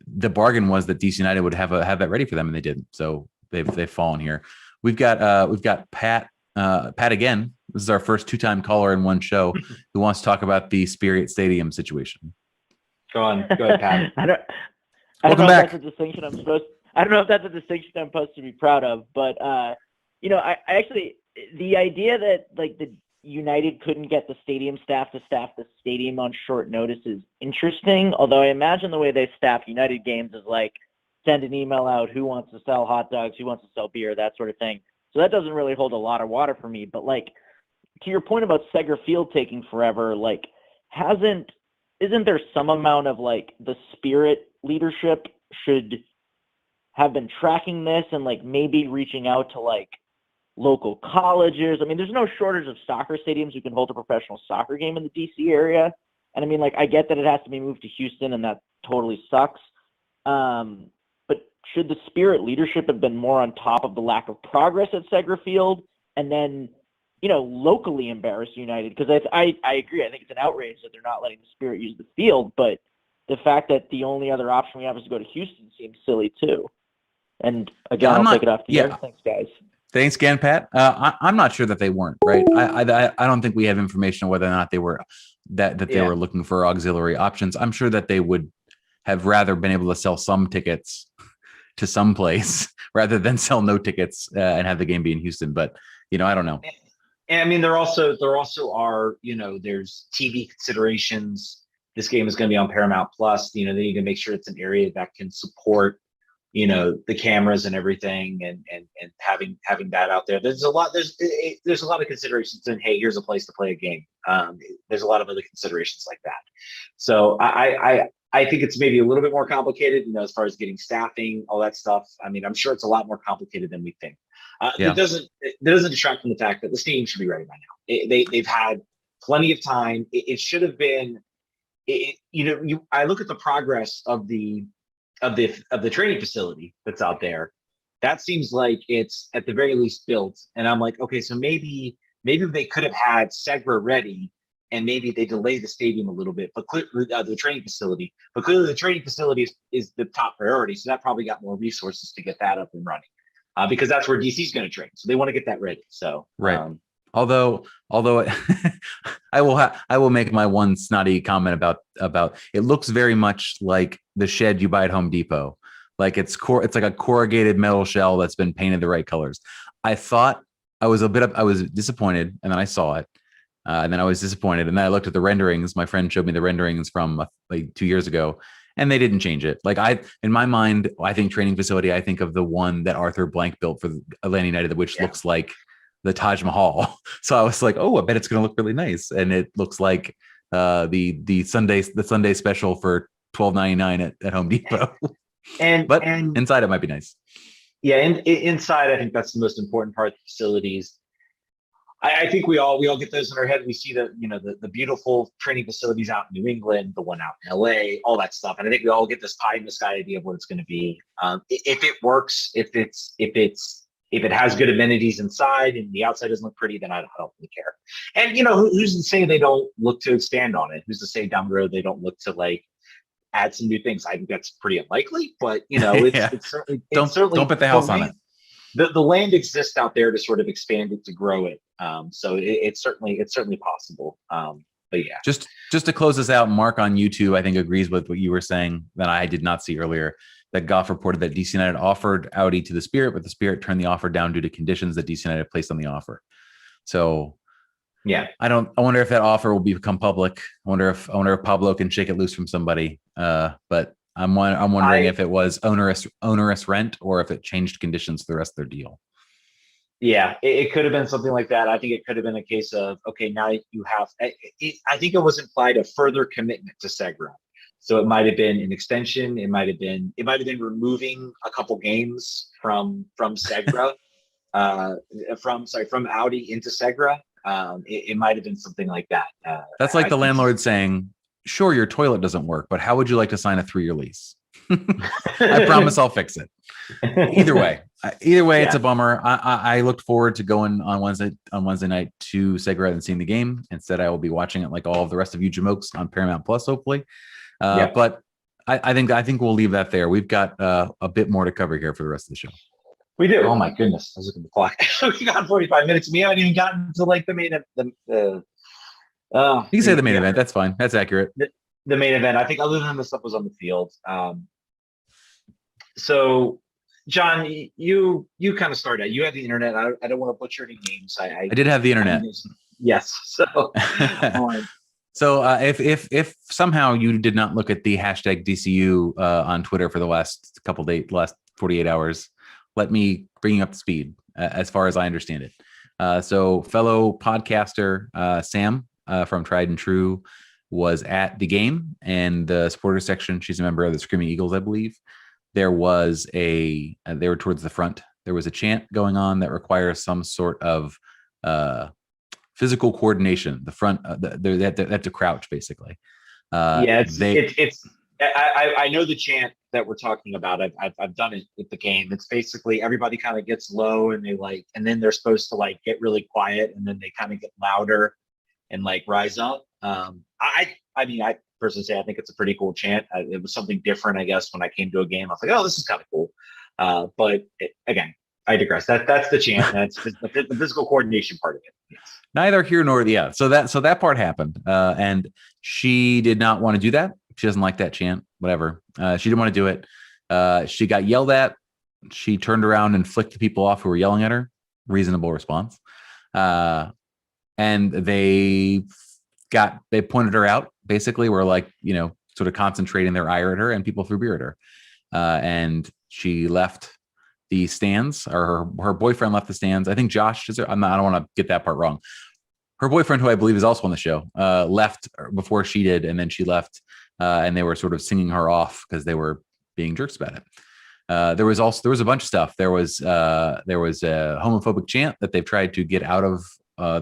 the bargain was that DC United would have that ready for them, and they didn't. So they've fallen here. We've got Pat again. This is our first 2-time caller in one show who wants to talk about the Spirit Stadium situation. Go ahead, Pat. I don't Welcome know back. if that's a distinction I'm supposed. I don't know if that's a distinction I'm supposed to be proud of, but I actually the idea that like the United couldn't get the stadium staff to staff the stadium on short notice is interesting. Although I imagine the way they staff United games is like send an email out, who wants to sell hot dogs, who wants to sell beer, that sort of thing. So that doesn't really hold a lot of water for me. But like to your point about Segra Field taking forever, like isn't there some amount of like the Spirit leadership should have been tracking this and like maybe reaching out to like local colleges? I mean, there's no shortage of soccer stadiums who can hold a professional soccer game in the DC area. And I mean, like, I get that it has to be moved to Houston and that totally sucks. But should the Spirit leadership have been more on top of the lack of progress at Segra Field and then, locally embarrass United? Because I agree. I think it's an outrage that they're not letting the Spirit use the field, but the fact that the only other option we have is to go to Houston seems silly too. And again, I'll take it off the air. Thanks, guys. Thanks again, Pat. I'm not sure that they weren't, right. I don't think we have information on whether or not they were they were looking for auxiliary options. I'm sure that they would have rather been able to sell some tickets to some place rather than sell no tickets and have the game be in Houston. But I don't know. And I mean, there also are there's TV considerations. This game is going to be on Paramount Plus. They need to make sure it's an area that can support the cameras and everything, and having that out there. There's a lot of considerations in, hey, here's a place to play a game. There's a lot of other considerations like that. So I think it's maybe a little bit more complicated, as far as getting staffing, all that stuff. I mean, I'm sure it's a lot more complicated than we think. It doesn't detract from the fact that the stadium should be ready by now. They've had plenty of time. It should have been. I look at the progress of the training facility that's out there. That seems like it's at the very least built. And I'm like, okay, so maybe they could have had Segra ready, and maybe they delay the stadium a little bit, but the training facility. But clearly, the training facility is the top priority. So that probably got more resources to get that up and running, because that's where DC is going to train. So they want to get that ready. So right. Although I will make my one snotty comment about it looks very much like the shed you buy at Home Depot. Like it's like a corrugated metal shell that's been painted the right colors. I thought I was disappointed, and then I saw it, and then I was disappointed, and then I looked at the renderings. My friend showed me the renderings from like 2 years ago, and they didn't change it. Like in my mind, I think training facility. I think of the one that Arthur Blank built for Atlanta United, which looks like the Taj Mahal. So I was like, oh, I bet it's going to look really nice. And it looks like the Sunday special for $12.99 at Home Depot. But inside it might be nice. Yeah, and inside I think that's the most important part of the facilities. I think we all get those in our head. We see the beautiful training facilities out in New England, the one out in LA, all that stuff. And I think we all get this pie in the sky idea of what it's going to be. If it works, if it has good amenities inside and the outside doesn't look pretty, then I don't really care. And who's to say they don't look to expand on it? Who's to say down the road they don't look to like add some new things? I think that's pretty unlikely, but it's certainly don't bet the house on it. The land exists out there to sort of expand it, to grow it. So it's certainly possible. But yeah, just to close this out, Mark on YouTube I think agrees with what you were saying that I did not see earlier. That Goff reported that DC United offered Audi to the Spirit, but the Spirit turned the offer down due to conditions that DC United placed on the offer. So, yeah, I wonder if that offer will become public. I wonder if Pablo can shake it loose from somebody. But I'm wondering if it was onerous rent or if it changed conditions for the rest of their deal. Yeah, it could have been something like that. I think it could have been a case of, okay, now you have. I think it was implied a further commitment to Segra. So it might have been an extension. It might have been removing a couple games from Segra, from Audi into Segra. It might have been something like that. That's like the landlord saying, "Sure, your toilet doesn't work, but how would you like to sign a 3-year lease?" I promise I'll fix it. Either way, it's Yeah. a bummer. I looked forward to going on Wednesday night to Segareth and seeing the game. Instead, I will be watching it like all of the rest of you jamokes on Paramount Plus, hopefully. Yeah. But I think we'll leave that there. We've got a bit more to cover here for the rest of the show. We do. Oh my goodness! I was looking at the clock. We got 45 minutes. We haven't even gotten to like the main You can say the main event. That's fine. That's accurate. The main event. I think other than the stuff was on the field. So, John, you kind of started out. You had the internet. I don't want to butcher any names. I did have the internet. Yes. So, so if somehow you did not look at the hashtag DCU on Twitter for the last 48 hours, let me bring you up to speed as far as I understand it. So fellow podcaster Sam from Tried and True was at the game, and the supporters section. She's a member of the Screaming Eagles, I believe. There was they were towards the front. There was a chant going on that requires some sort of physical coordination. The front, they have to crouch basically. Yeah, I know the chant that we're talking about. I've done it at the game. It's basically everybody kind of gets low and and then they're supposed to like get really quiet and then they kind of get louder and like rise up. I personally say I think it's a pretty cool chant. It was something different, I guess, when I came to a game. I was like, oh, this is kind of cool. But again, I digress. That's the chant. That's the physical coordination part of it. Yes. Neither here nor there. So that part happened, and she did not want to do that. She doesn't like that chant. Whatever. She didn't want to do it. She got yelled at. She turned around and flicked the people off who were yelling at her. Reasonable response. And they pointed her out. Basically, were like, sort of concentrating their ire at her, and people threw beer at her. And she left the stands, or her boyfriend left the stands. I think Josh I don't want to get that part wrong. Her boyfriend, who I believe is also on the show, left before she did, and then she left, and they were sort of singing her off because they were being jerks about it. There was a bunch of stuff. There was a homophobic chant that they've tried to get out of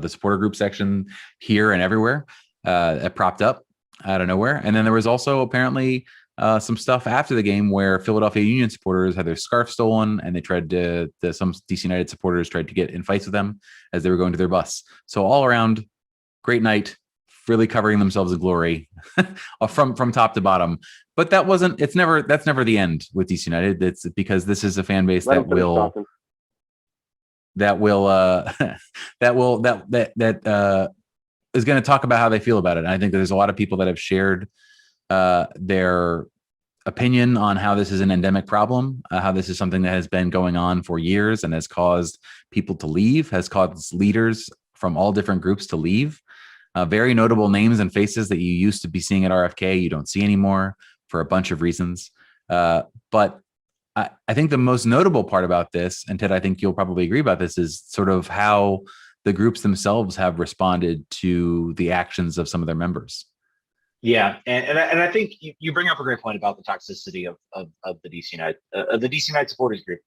the supporter group section here and everywhere. It propped up out of nowhere. And then there was also apparently some stuff after the game where Philadelphia Union supporters had their scarf stolen, and they tried some DC United supporters tried to get in fights with them as they were going to their bus. So all around, great night, really covering themselves in glory from top to bottom. But that's never the end with DC United. It's because this is a fan base that is going to talk about how they feel about it. And I think there's a lot of people that have shared their opinion on how this is an endemic problem, how this is something that has been going on for years and has caused people to leave, has caused leaders from all different groups to leave. Very notable names and faces that you used to be seeing at RFK, you don't see anymore for a bunch of reasons. But I think the most notable part about this, and Ted, I think you'll probably agree about this, is sort of how the groups themselves have responded to the actions of some of their members. Yeah, and I think you bring up a great point about the toxicity of the DC United the DC United supporters group.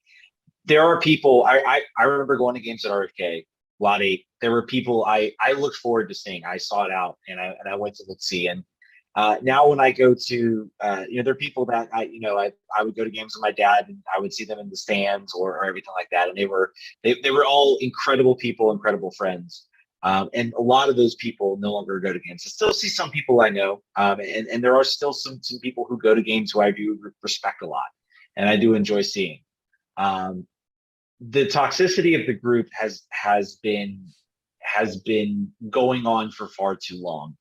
There are people I remember going to games at RFK, Lot 8. There were people I looked forward to seeing. I sought out and I went to look see. And now when I go to there are people that I would go to games with my dad and I would see them in the stands or everything like that. And they were all incredible people, incredible friends. And a lot of those people no longer go to games. I still see some people I know, and there are still some people who go to games who I do respect a lot, and I do enjoy seeing. The toxicity of the group has been going on for far too long.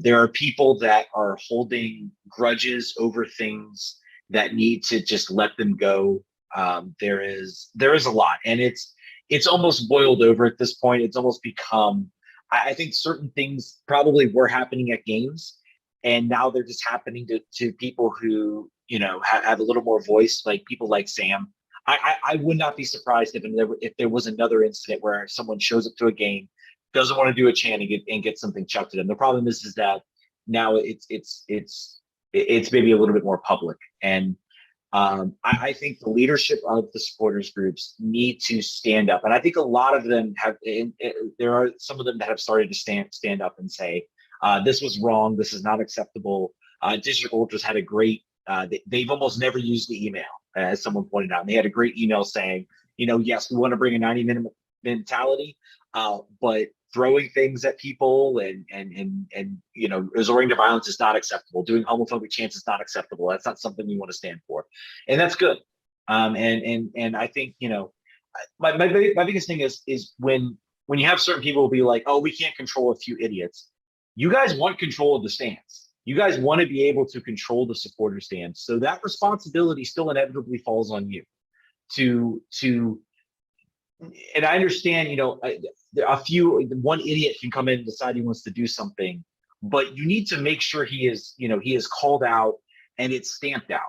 There are people that are holding grudges over things that need to just let them go. There is a lot, and it's almost boiled over at this point. It's almost become, I think certain things probably were happening at games, and now they're just happening to people who, have a little more voice, like people like Sam. I would not be surprised if there was another incident where someone shows up to a game, doesn't want to do a chant and get something chucked at them. The problem is that now it's maybe a little bit more public. And I think the leadership of the supporters groups need to stand up, and I think a lot of them have. There are some of them that have started to stand up and say, "This was wrong. This is not acceptable." District Ultras had a great they've almost never used the email, as someone pointed out. And they had a great email saying, yes, we want to bring a 90-minute mentality, but throwing things at people and resorting to violence is not acceptable. Doing homophobic chants is not acceptable. That's not something we want to stand for, and that's good. And I think my biggest thing is when you have certain people will be like, oh, we can't control a few idiots. You guys want control of the stands. You guys want to be able to control the supporter stands. So that responsibility still inevitably falls on you to and I understand, one idiot can come in and decide he wants to do something, but you need to make sure he is called out and it's stamped out.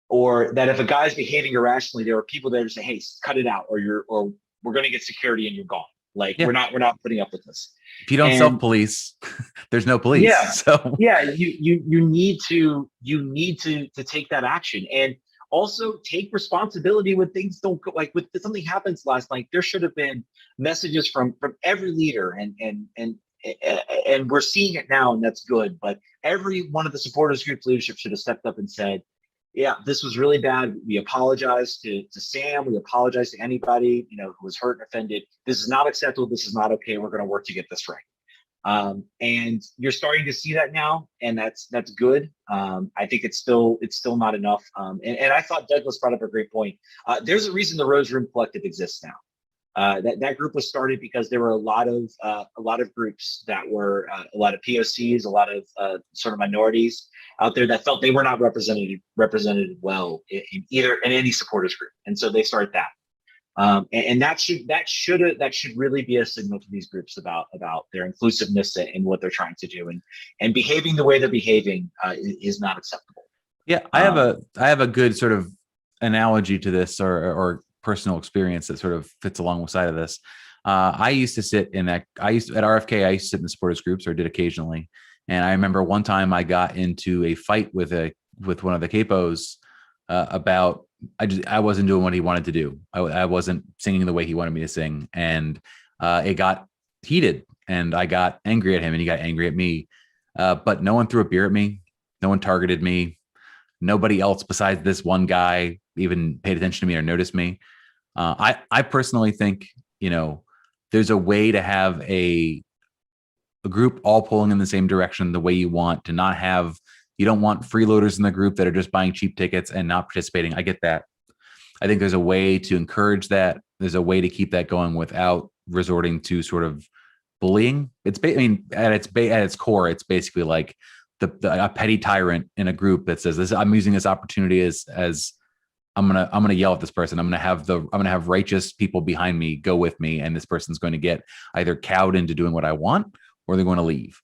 Or that if a guy's behaving irrationally, there are people that are saying, hey, cut it out, or we're going to get security and you're gone. Like, we're not putting up with this. If you don't self-police, there's no police. Yeah. So you need to take that action, and also take responsibility when things don't go, like when something happens last night. There should have been messages from every leader, and we're seeing it now, and that's good. But every one of the supporters group leadership should have stepped up and said, yeah, this was really bad. We apologize to Sam. We apologize to anybody, who was hurt and offended. This is not acceptable. This is not okay. We're going to work to get this right. And you're starting to see that now, and that's good. I think it's still not enough. And I thought Douglas brought up a great point. There's a reason the Rose Room Collective exists now. That group was started because there were a lot of groups that were a lot of POCs, a lot of sort of minorities out there that felt they were not represented well in any supporters group, and so they started that. And that should really be a signal to these groups about their inclusiveness and what they're trying to do, and behaving the way they're behaving is not acceptable. Yeah, I have a good sort of analogy to this, or personal experience that sort of fits alongside of this. I used to sit in that. At RFK, I used to sit in the supporters groups, or did occasionally. And I remember one time I got into a fight with one of the capos about I wasn't doing what he wanted to do. I wasn't singing the way he wanted me to sing, and it got heated, and I got angry at him, and he got angry at me. But no one threw a beer at me. No one targeted me. Nobody else besides this one guy even paid attention to me or noticed me. I personally think, there's a way to have a group all pulling in the same direction the way you want, to not have, you don't want freeloaders in the group that are just buying cheap tickets and not participating. I get that. I think there's a way to encourage that. There's a way to keep that going without resorting to sort of bullying. At its core, it's basically like a petty tyrant in a group that says, "This, I'm using this opportunity as I'm gonna yell at this person. I'm gonna have righteous people behind me go with me, and this person's going to get either cowed into doing what I want, or they're going to leave."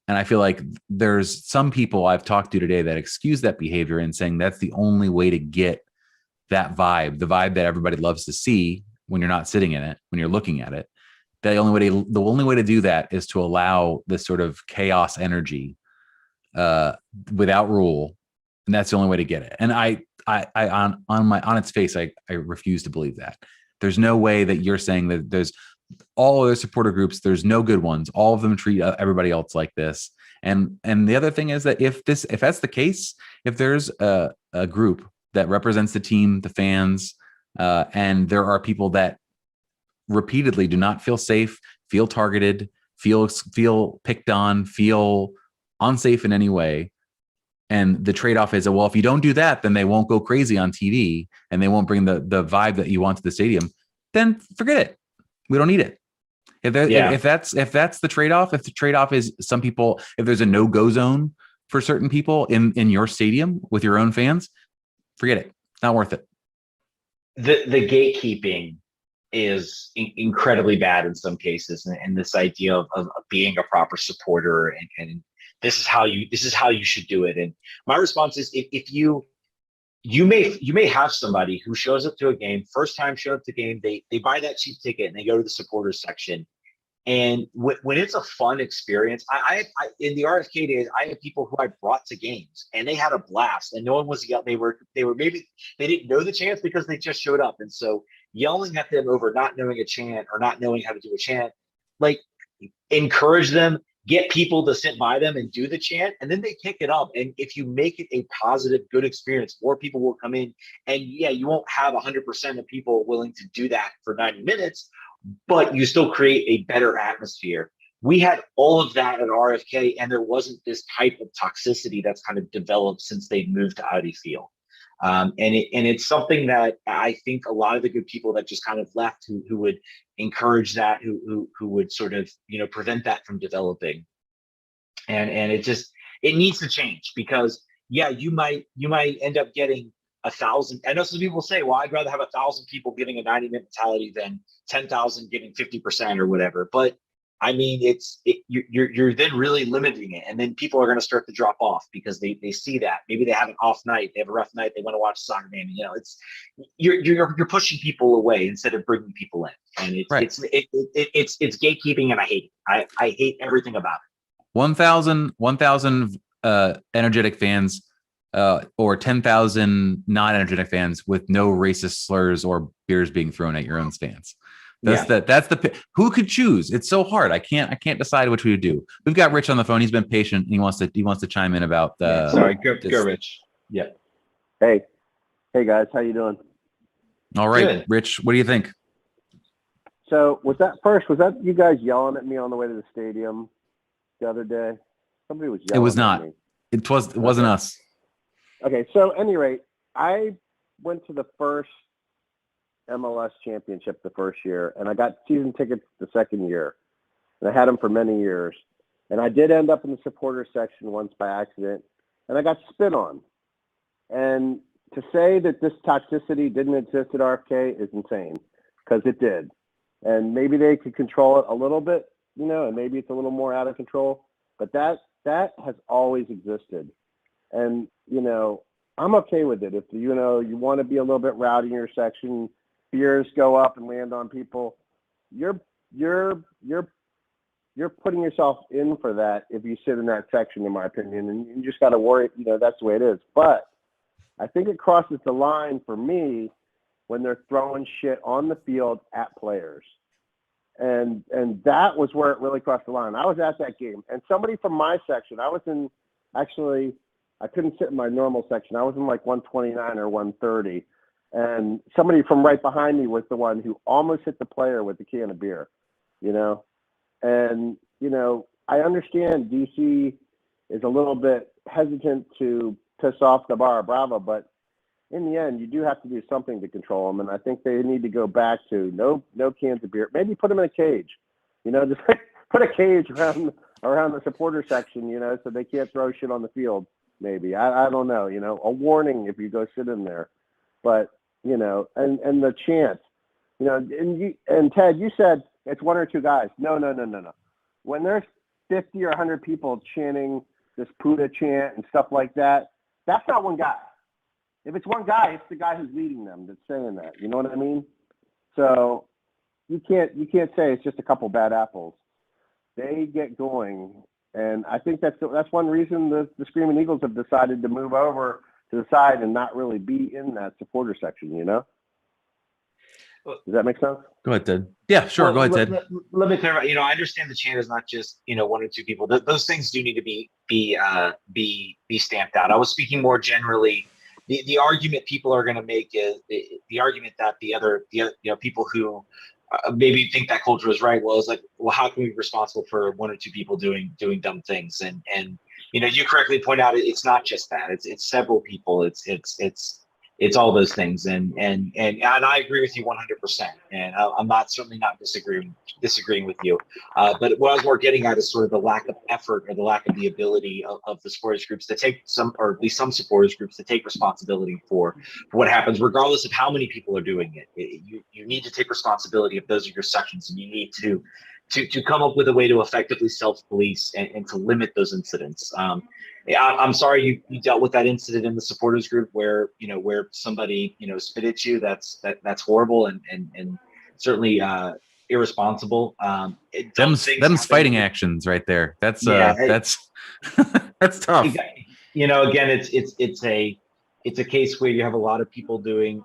And I feel like there's some people I've talked to today that excuse that behavior and saying that's the only way to get that vibe, the vibe that everybody loves to see when you're not sitting in it, when you're looking at it. The only way to do that is to allow this sort of chaos energy without rule, and that's the only way to get it. And I on its face, I refuse to believe that. There's no way that you're saying that there's all other supporter groups, there's no good ones. All of them treat everybody else like this. And the other thing is that if that's the case, if there's a group that represents the team, the fans, and there are people that repeatedly do not feel safe, feel targeted, feel picked on, feel unsafe in any way, and the trade-off is, well, if you don't do that, then they won't go crazy on TV and they won't bring the vibe that you want to the stadium, then forget it. We don't need it. If that's the trade-off, if the trade-off is some people, if there's a no-go zone for certain people in your stadium with your own fans, forget it. Not worth it. The gatekeeping is incredibly bad in some cases, and this idea of being a proper supporter and this is how you should do it. And my response is, if you may have somebody who shows up to a game, first time show up to the game, they buy that cheap ticket and they go to the supporters section. And when it's a fun experience, I in the RFK days, I had people who I brought to games and they had a blast, and no one was yelling. They were maybe they didn't know the chants because they just showed up, and so yelling at them over not knowing a chant or not knowing how to do a chant, like, encourage them, get people to sit by them and do the chant, and then they pick it up. And if you make it a positive, good experience, more people will come in. And yeah, you won't have 100% of people willing to do that for 90 minutes, but you still create a better atmosphere. We had all of that at RFK, and there wasn't this type of toxicity that's kind of developed since they moved to Audi Field. And it's something that I think a lot of the good people that just kind of left who would encourage that, who would sort of, prevent that from developing. And it needs to change, because yeah, you might end up getting 1,000. I know some people say, well, I'd rather have 1,000 people giving a 90-minute mentality than 10,000 giving 50% or whatever. But I mean, you're then really limiting it, and then people are going to start to drop off because they see that maybe they have an off night, they have a rough night, they want to watch a soccer game. It's you're pushing people away instead of bringing people in, and it's gatekeeping, and I hate it. I hate everything about it. 1,000 energetic fans, or 10,000 non-energetic fans with no racist slurs or beers being thrown at your own stands. That's the who could choose. It's so hard. I can't decide which we would do. We've got Rich on the phone. He's been patient. He wants to chime in about the. Sorry, go Rich. Yeah. Hey guys, how you doing? All right, Good. Rich, what do you think? So was that you guys yelling at me on the way to the stadium the other day? Somebody was yelling. It was not. At me. It wasn't us. Okay, so at any rate, I went to the first MLS championship the first year, and I got season tickets the second year, and I had them for many years. And I did end up in the supporter section once by accident, and I got spit on. And to say that this toxicity didn't exist at RFK is insane, because it did. And maybe they could control it a little bit, and maybe it's a little more out of control, but that has always existed. And, I'm okay with it. If, you want to be a little bit rowdy in your section, beers go up and land on people, you're putting yourself in for that if you sit in that section, in my opinion, and you just got to worry, that's the way it is. But I think it crosses the line for me when they're throwing shit on the field at players. And that was where it really crossed the line. I was at that game, and somebody from my section, I couldn't sit in my normal section. I was in like 129 or 130. And somebody from right behind me was the one who almost hit the player with the can of beer, And, I understand DC is a little bit hesitant to piss off the Barra Brava, but in the end, you do have to do something to control them. And I think they need to go back to no cans of beer. Maybe put them in a cage, just put a cage around the supporter section, so they can't throw shit on the field. Maybe, I don't know, a warning if you go sit in there. But, and the chant, and Ted, you said it's one or two guys. No. When there's 50 or 100 people chanting this Puda chant and stuff like that, that's not one guy. If it's one guy, it's the guy who's leading them that's saying that. You know what I mean? So you can't say it's just a couple bad apples. They get going. And I think that's one reason the Screaming Eagles have decided to move over to the side and not really be in that supporter section, Does that make sense? Go ahead, Ted. Yeah, sure. Well, go ahead, Ted. Let me clarify. I understand the chant is not just one or two people. Those things do need to be stamped out. I was speaking more generally. The argument people are going to make is the argument that the other people who maybe think that culture is right. Well, it's like, well, how can we be responsible for one or two people doing dumb things? And you correctly point out it's not just that. It's several people. It's all those things. And I agree with you 100%. And I'm certainly not disagreeing with you. But what I was more getting at is sort of the lack of effort or the lack of the ability of the supporters groups to take or at least some supporters groups to take responsibility for what happens, regardless of how many people are doing it. You need to take responsibility if those are your sections, and you need to come up with a way to effectively self-police and to limit those incidents. I'm sorry you dealt with that incident in the supporters group where somebody spit at you. That's horrible and certainly irresponsible. Them's fighting actions right there. That's that's tough. Again, it's a case where you have a lot of people doing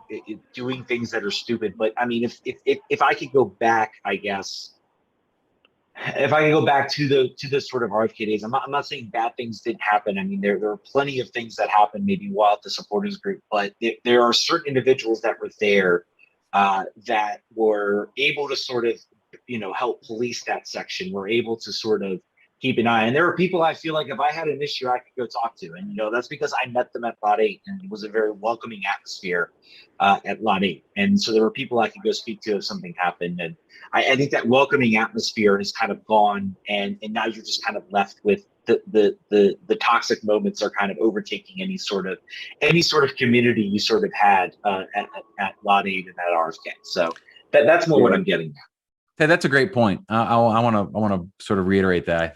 things that are stupid. But I mean, if I could go back, I guess if I can go back to the sort of RFK days, I'm not saying bad things didn't happen. I mean, there are plenty of things that happened maybe while at the supporters group, but there are certain individuals that were there that were able to sort of, help police that section. Were able to sort of keep an eye. And there were people I feel like if I had an issue, I could go talk to. And, that's because I met them at Lot 8, and it was a very welcoming atmosphere at Lot 8. And so there were people I could go speak to if something happened. And I think that welcoming atmosphere has kind of gone, and now you're just kind of left with the toxic moments are kind of overtaking any sort of community you sort of had at Lot 8 and at RFK. So that's more what I'm getting at. Hey, that's a great point. I want to sort of reiterate that. I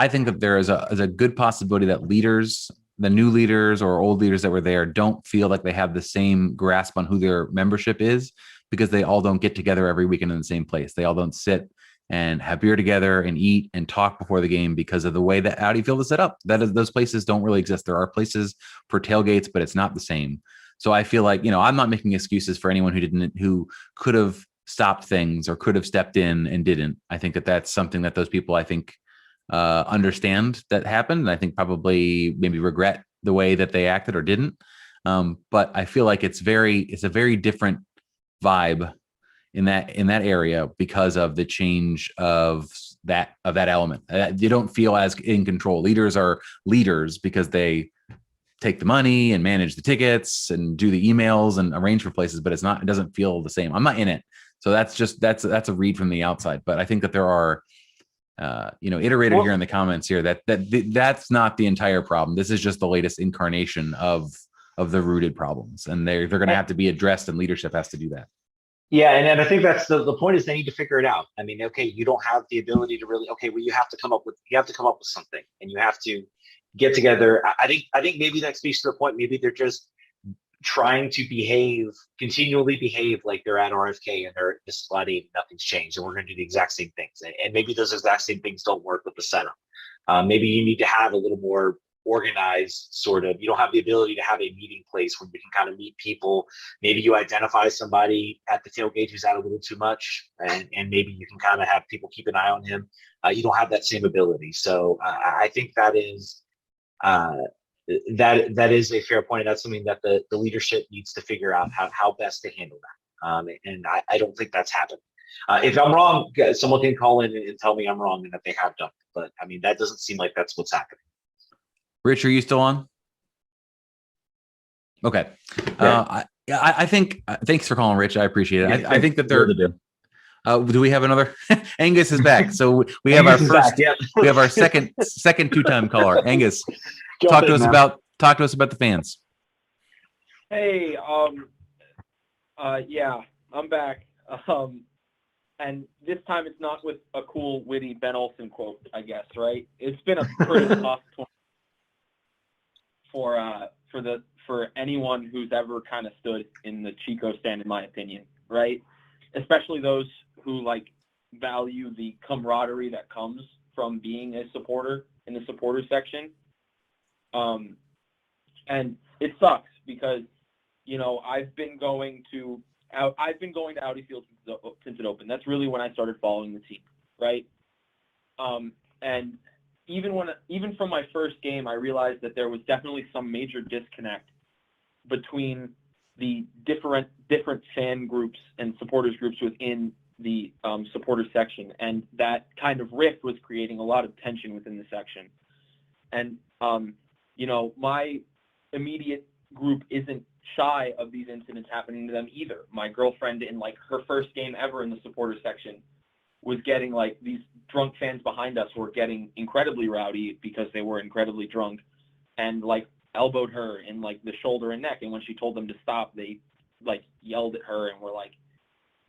think that there is a good possibility that leaders, the new leaders or old leaders that were there, don't feel like they have the same grasp on who their membership is, because they all don't get together every weekend in the same place. They all don't sit and have beer together and eat and talk before the game because of the way that Audi Field is set up. Those places don't really exist. There are places for tailgates, but it's not the same. So I feel like, I'm not making excuses for anyone who could have stopped things or could have stepped in and didn't. I think that that's something that those people, understand that happened. And I think probably maybe regret the way that they acted or didn't. But I feel like it's a very different vibe in that area because of the change of that element. You don't feel as in control. Leaders are leaders because they take the money and manage the tickets and do the emails and arrange for places, but it doesn't feel the same. I'm not in it. So that's a read from the outside. But I think that there are, iterated here in the comments here that's not the entire problem. This is just the latest incarnation of the rooted problems, and they're going to have to be addressed, and leadership has to do that. Yeah, and I think that's the point is they need to figure it out. I mean, okay, you don't have the ability to really, well, you have to come up with something, and you have to get together. I think maybe that speaks to the point. Maybe they're just trying to continually behave like they're at RFK and they're just bloody, nothing's changed, and we're going to do the exact same things. And maybe those exact same things don't work with the setup. Maybe you need to have a little more organized sort of. You don't have the ability to have a meeting place where you can kind of meet people. Maybe you identify somebody at the tailgate who's out a little too much, and maybe you can kind of have people keep an eye on him. You don't have that same ability. So I think that is that is a fair point. And that's something that the leadership needs to figure out how best to handle that. And I don't think that's happened. If I'm wrong, someone can call in and tell me I'm wrong and that they have done it. But I mean, that doesn't seem like that's what's happening. Rich, are you still on? Okay. Yeah. I think, thanks for calling, Rich. I appreciate it. I think that do we have another? Angus is back. So we have our first, we have our second two-time caller. Angus, talk to us about the fans. Hey, yeah, I'm back. And this time it's not with a cool, witty Ben Olsen quote, I guess, right? It's been a pretty tough for anyone who's ever kind of stood in the Chico stand, in my opinion, right? Especially those who value the camaraderie that comes from being a supporter in the supporter section. And it sucks because, I've been going to Audi Field since it opened. That's really when I started following the team, right? And even from my first game, I realized that there was definitely some major disconnect between the different fan groups and supporters groups within the supporter section, and that kind of rift was creating a lot of tension within the section. And my immediate group isn't shy of these incidents happening to them either. My girlfriend, in her first game ever in the supporter section, was getting these drunk fans behind us were getting incredibly rowdy because they were incredibly drunk, and elbowed her in the shoulder and neck. And when she told them to stop, they yelled at her and were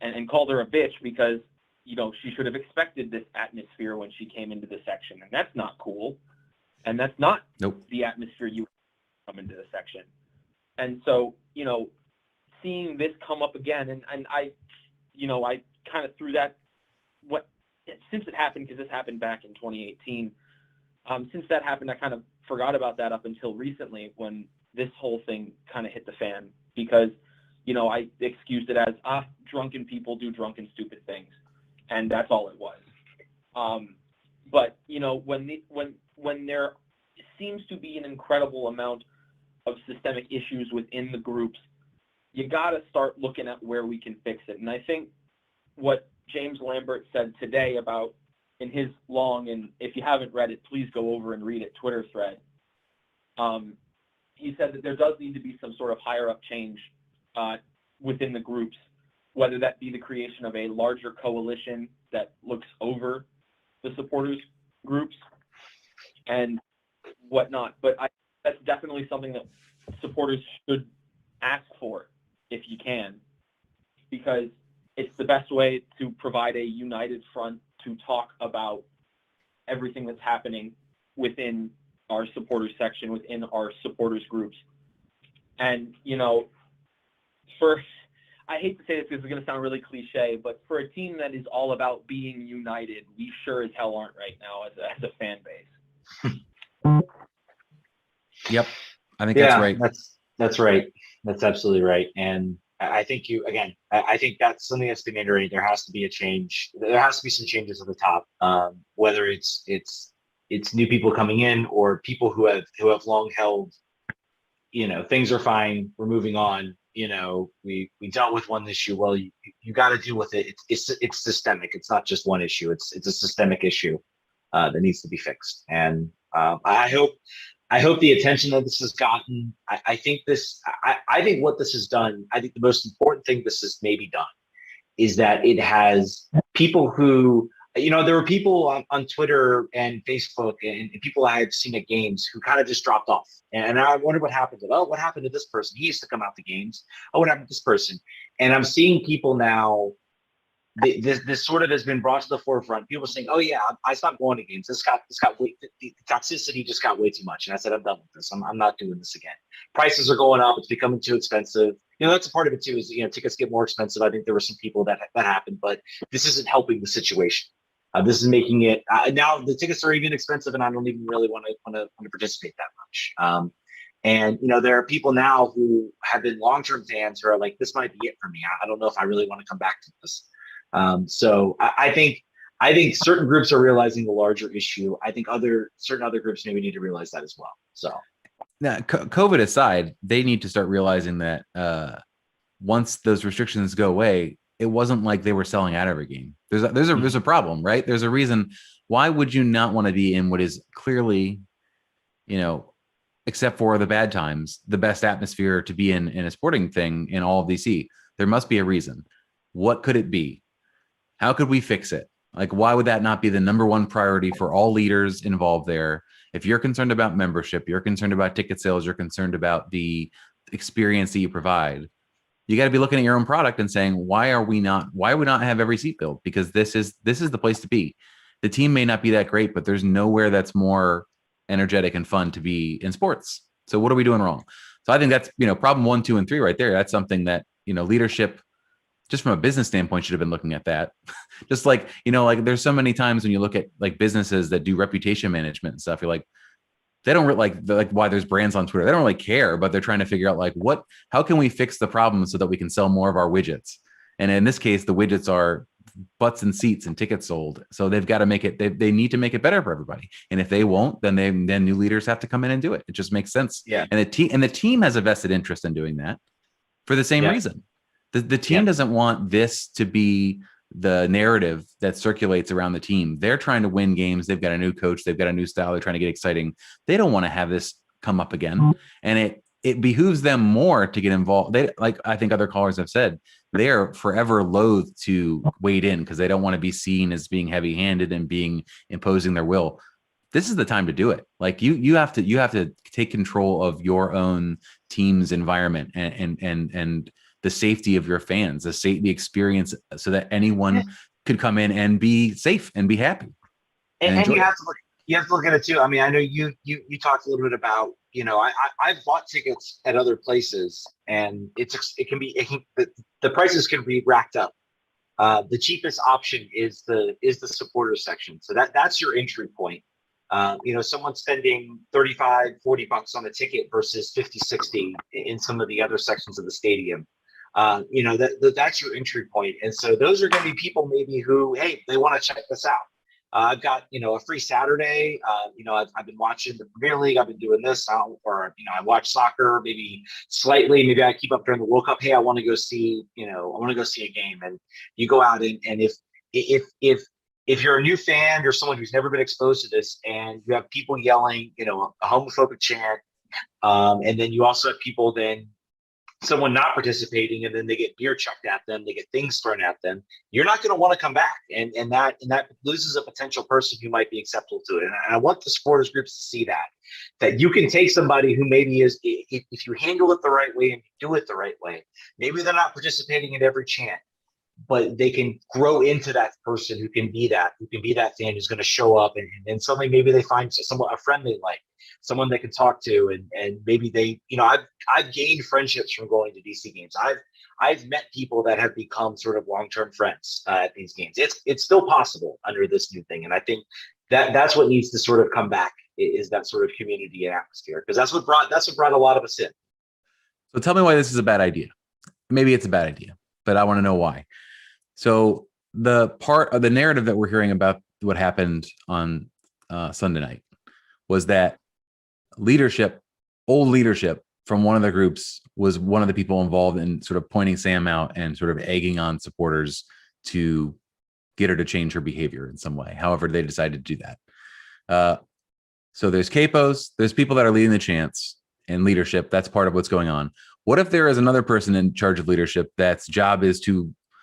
and called her a bitch because she should have expected this atmosphere when she came into the section, and that's not cool, and that's not the atmosphere you come into the section. And so seeing this come up again, and I kind of threw that since it happened, because this happened back in 2018. Since that happened, I kind of forgot about that up until recently when this whole thing kind of hit the fan, because I excused it as drunken people do drunken stupid things, and that's all it was. But when there seems to be an incredible amount of systemic issues within the groups, you got to start looking at where we can fix it. And I think what James Lambert said today about in his long, and if you haven't read it, please go over and read it, Twitter thread. He said that there does need to be some sort of higher up change within the groups, whether that be the creation of a larger coalition that looks over the supporters groups and whatnot. But that's definitely something that supporters should ask for if you can, because it's the best way to provide a united front to talk about everything that's happening within our supporters section, within our supporters groups. And, I hate to say this because it's going to sound really cliche, but for a team that is all about being united, we sure as hell aren't right now as a fan base. Yep. I think that's right. That's right. That's absolutely right. And I think I think that's something that's been iterated. There has to be a change. There has to be some changes at the top, whether it's new people coming in or people who have long held, things are fine, we're moving on. We dealt with one issue. Well, you got to deal with it. It's systemic. It's not just one issue. It's a systemic issue that needs to be fixed. And I hope the attention that this has gotten. I think what this has done. I think the most important thing this has maybe done is that it has people who. There were people on Twitter and Facebook and people I had seen at games who kind of just dropped off. And I wondered what happened to them. Oh, what happened to this person? He used to come out to games. Oh, what happened to this person? And I'm seeing people now, this sort of has been brought to the forefront. People saying, oh, yeah, I stopped going to games. The toxicity just got way too much. And I said, I'm done with this. I'm not doing this again. Prices are going up. It's becoming too expensive. That's a part of it, too, is, tickets get more expensive. I think there were some people that happened, but this isn't helping the situation. This is making it now the tickets are even expensive, and I don't even really want to participate that much. And there are people now who have been long-term fans who are like, this might be it for me. I don't know if I really want to come back to this. So I think certain groups are realizing the larger issue. I think certain other groups maybe need to realize that as well. So now, COVID aside, they need to start realizing that once those restrictions go away, it wasn't like they were selling out every game. There's a problem, right? There's a reason. Why would you not want to be in what is clearly, except for the bad times, the best atmosphere to be in a sporting thing in all of DC? There must be a reason. What could it be? How could we fix it? Like, why would that not be the number one priority for all leaders involved there? If you're concerned about membership, you're concerned about ticket sales, you're concerned about the experience that you provide, you got to be looking at your own product and saying, why would we not have every seat filled? Because this is the place to be. The team may not be that great, but there's nowhere that's more energetic and fun to be in sports. So what are we doing wrong? So I think that's, problem 1, 2, and 3 right there. That's something that, leadership, just from a business standpoint, should have been looking at that. Just like, there's so many times when you look at like businesses that do reputation management and stuff, you're like, they don't like why there's brands on Twitter. They don't really care, but they're trying to figure out how can we fix the problem so that we can sell more of our widgets? And in this case, the widgets are butts and seats and tickets sold. So they've got to make it, they need to make it better for everybody. And if they won't, then new leaders have to come in and do it. It just makes sense. Yeah. And the team has a vested interest in doing that for the same reason. The team doesn't want this to be the narrative that circulates around the team. They're trying to win games. They've got a new coach. They've got a new style. They're trying to get exciting. They don't want to have this come up again. And it behooves them more to get involved. They, like I think other callers have said, they are forever loath to wade in because they don't want to be seen as being heavy-handed and imposing their will. This is the time to do it. Like you have to take control of your own team's environment and the safety of your fans, the experience, so that anyone could come in and be safe and be happy. And you have to look at it too. I mean, I know you talked a little bit about, I've bought tickets at other places, and the prices can be racked up. The cheapest option is the supporter section. So that's your entry point. Someone spending $35-$40 on a ticket versus $50-$60 in some of the other sections of the stadium. That's your entry point. And so those are going to be people maybe who, hey, they want to check this out. I've got, a free Saturday. I've been watching the Premier League. I've been doing this, or I watch soccer maybe slightly. Maybe I keep up during the World Cup. Hey, I want to go see, a game. And you go out and if you're a new fan, you're someone who's never been exposed to this, and you have people yelling, a homophobic chant, and then you also have people someone not participating, and then they get beer chucked at them, they get things thrown at them, you're not going to want to come back, and that loses a potential person who might be acceptable to it. And I want the supporters groups to see that you can take somebody who maybe is, if you handle it the right way and you do it the right way, maybe they're not participating in every chant, but they can grow into that person who can be that fan who's going to show up, and suddenly maybe they find a friend they like, someone they can talk to, and maybe they, I've gained friendships from going to DC games. I've met people that have become sort of long-term friends at these games. It's still possible under this new thing, and I think that's what needs to sort of come back, is that sort of community and atmosphere, because that's what brought a lot of us in. So tell me why this is a bad idea. Maybe it's a bad idea, but I want to know why. So the part of the narrative that we're hearing about what happened on Sunday night was that old leadership from one of the groups was one of the people involved in sort of pointing Sam out and sort of egging on supporters to get her to change her behavior in some way. However, they decided to do that. So there's capos, there's people that are leading the chants and leadership. That's part of what's going on. What if there is another person in charge of leadership that's job is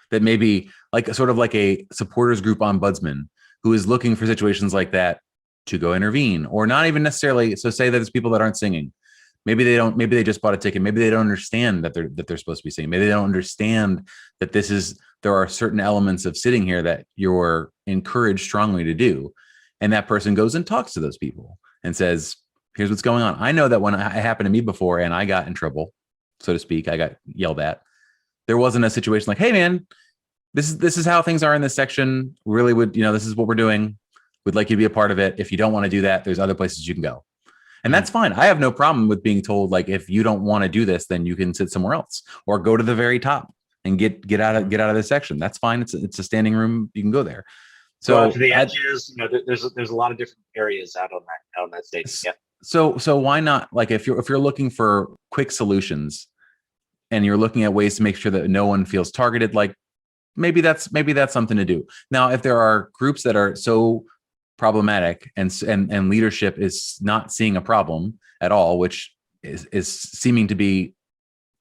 that maybe like sort of like a supporters group ombudsman who is looking for situations like that to go intervene, or not even necessarily. So say that there's people that aren't singing. Maybe they just bought a ticket. Maybe they don't understand that they're supposed to be singing. Maybe they don't understand that there are certain elements of sitting here that you're encouraged strongly to do. And that person goes and talks to those people and says, here's what's going on. I know that when it happened to me before and I got in trouble, so to speak, I got yelled at, there wasn't a situation like, hey man, this is how things are in this section. Really would, this is what we're doing. We'd like you to be a part of it. If you don't want to do that, there's other places you can go. And that's fine. I have no problem with being told, like, if you don't want to do this, then you can sit somewhere else or go to the very top and get out of this section. That's fine. It's a standing room. You can go there. So to the edges, there's a lot of different areas out on that stage. Yeah. So why not, like, if you're looking for quick solutions and you're looking at ways to make sure that no one feels targeted, like maybe that's something to do. Now, if there are groups that are so problematic and leadership is not seeing a problem at all, which is seeming to be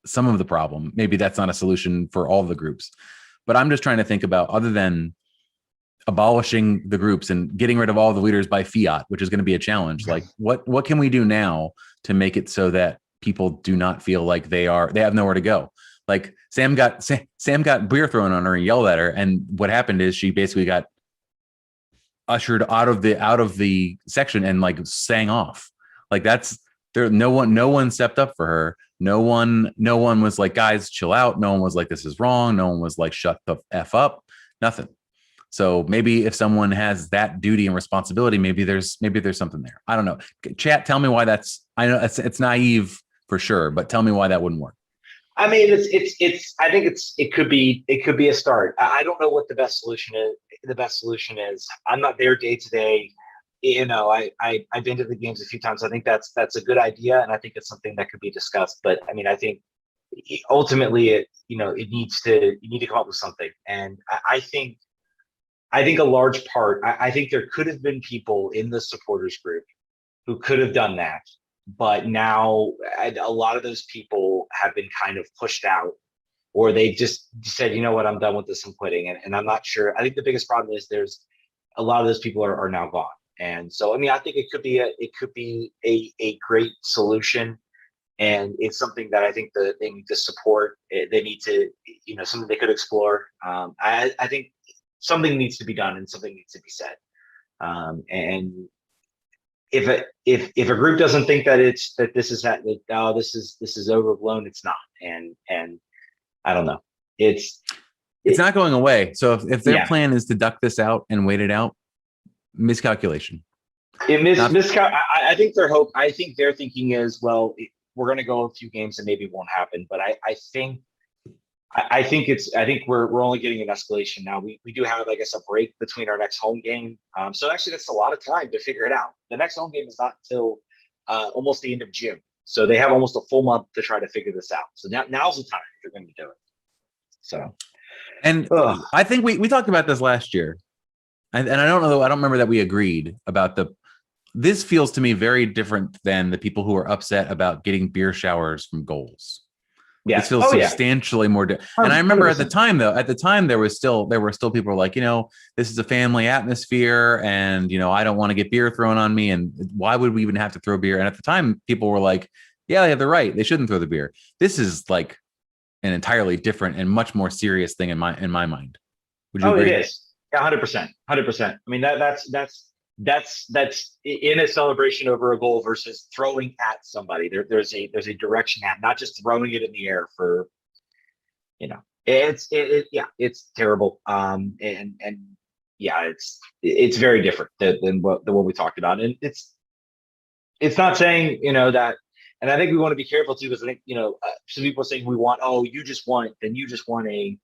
some of the problem, maybe that's not a solution for all the groups. But I'm just trying to think about, other than abolishing the groups and getting rid of all the leaders by fiat, which is going to be a challenge. Like what can we do now to make it so that people do not feel like they have nowhere to go? Like Sam got beer thrown on her and yelled at her. And what happened is she basically got ushered out of the section and like sang off. Like that's there. No one stepped up for her. No one was like, guys, chill out. No one was like, this is wrong. No one was like, shut the F up. Nothing. So maybe if someone has that duty and responsibility, maybe there's something there. I don't know. Chat, tell me why I know it's naive for sure, but tell me why that wouldn't work. I mean, I think it could be a start. I don't know what the best solution is. I'm not there day to day. I've been to the games a few times. I think that's a good idea, and I think it's something that could be discussed. But I mean, I think ultimately, you need to come up with something. And I think a large part. I think there could have been people in the supporters group who could have done that. But now a lot of those people have been kind of pushed out, or they just said, you know what, I'm done with this, I'm quitting. And I'm not sure. I think the biggest problem is there's a lot of those people are now gone. And so, I mean, I think it could be a great solution. And it's something that I think that they need to support. They need to, something they could explore. I think something needs to be done and something needs to be said. And if a group doesn't think that this is overblown, it's not. And I don't know. It's not going away. So if their plan is to duck this out and wait it out, miscalculation. I think their thinking is, well, we're going to go a few games and maybe it won't happen. But I I think we're only getting an escalation now. We do have, I guess, a break between our next home game. So actually that's a lot of time to figure it out. The next home game is not until almost the end of June. So they have almost a full month to try to figure this out. So now's the time if you're going to do it. So, and I think we talked about this last year, and I don't know, I don't remember that we agreed about this feels to me very different than the people who are upset about getting beer showers from goals. Yeah. This feels substantially more. And I remember 100%. at the time, there were still people like, this is a family atmosphere, and I don't want to get beer thrown on me, and why would we even have to throw beer? And at the time, people were like, yeah, they have the right. They shouldn't throw the beer. This is like an entirely different and much more serious thing in my mind. Would you agree? It is. Yeah, 100%. 100%. I mean, that's in a celebration over a goal versus throwing at somebody. There's a direction at, not just throwing it in the air for, it's terrible. And yeah, it's very different than what we talked about. And it's not saying, that, and I think we want to be careful too, because I think, some people are saying you just want a,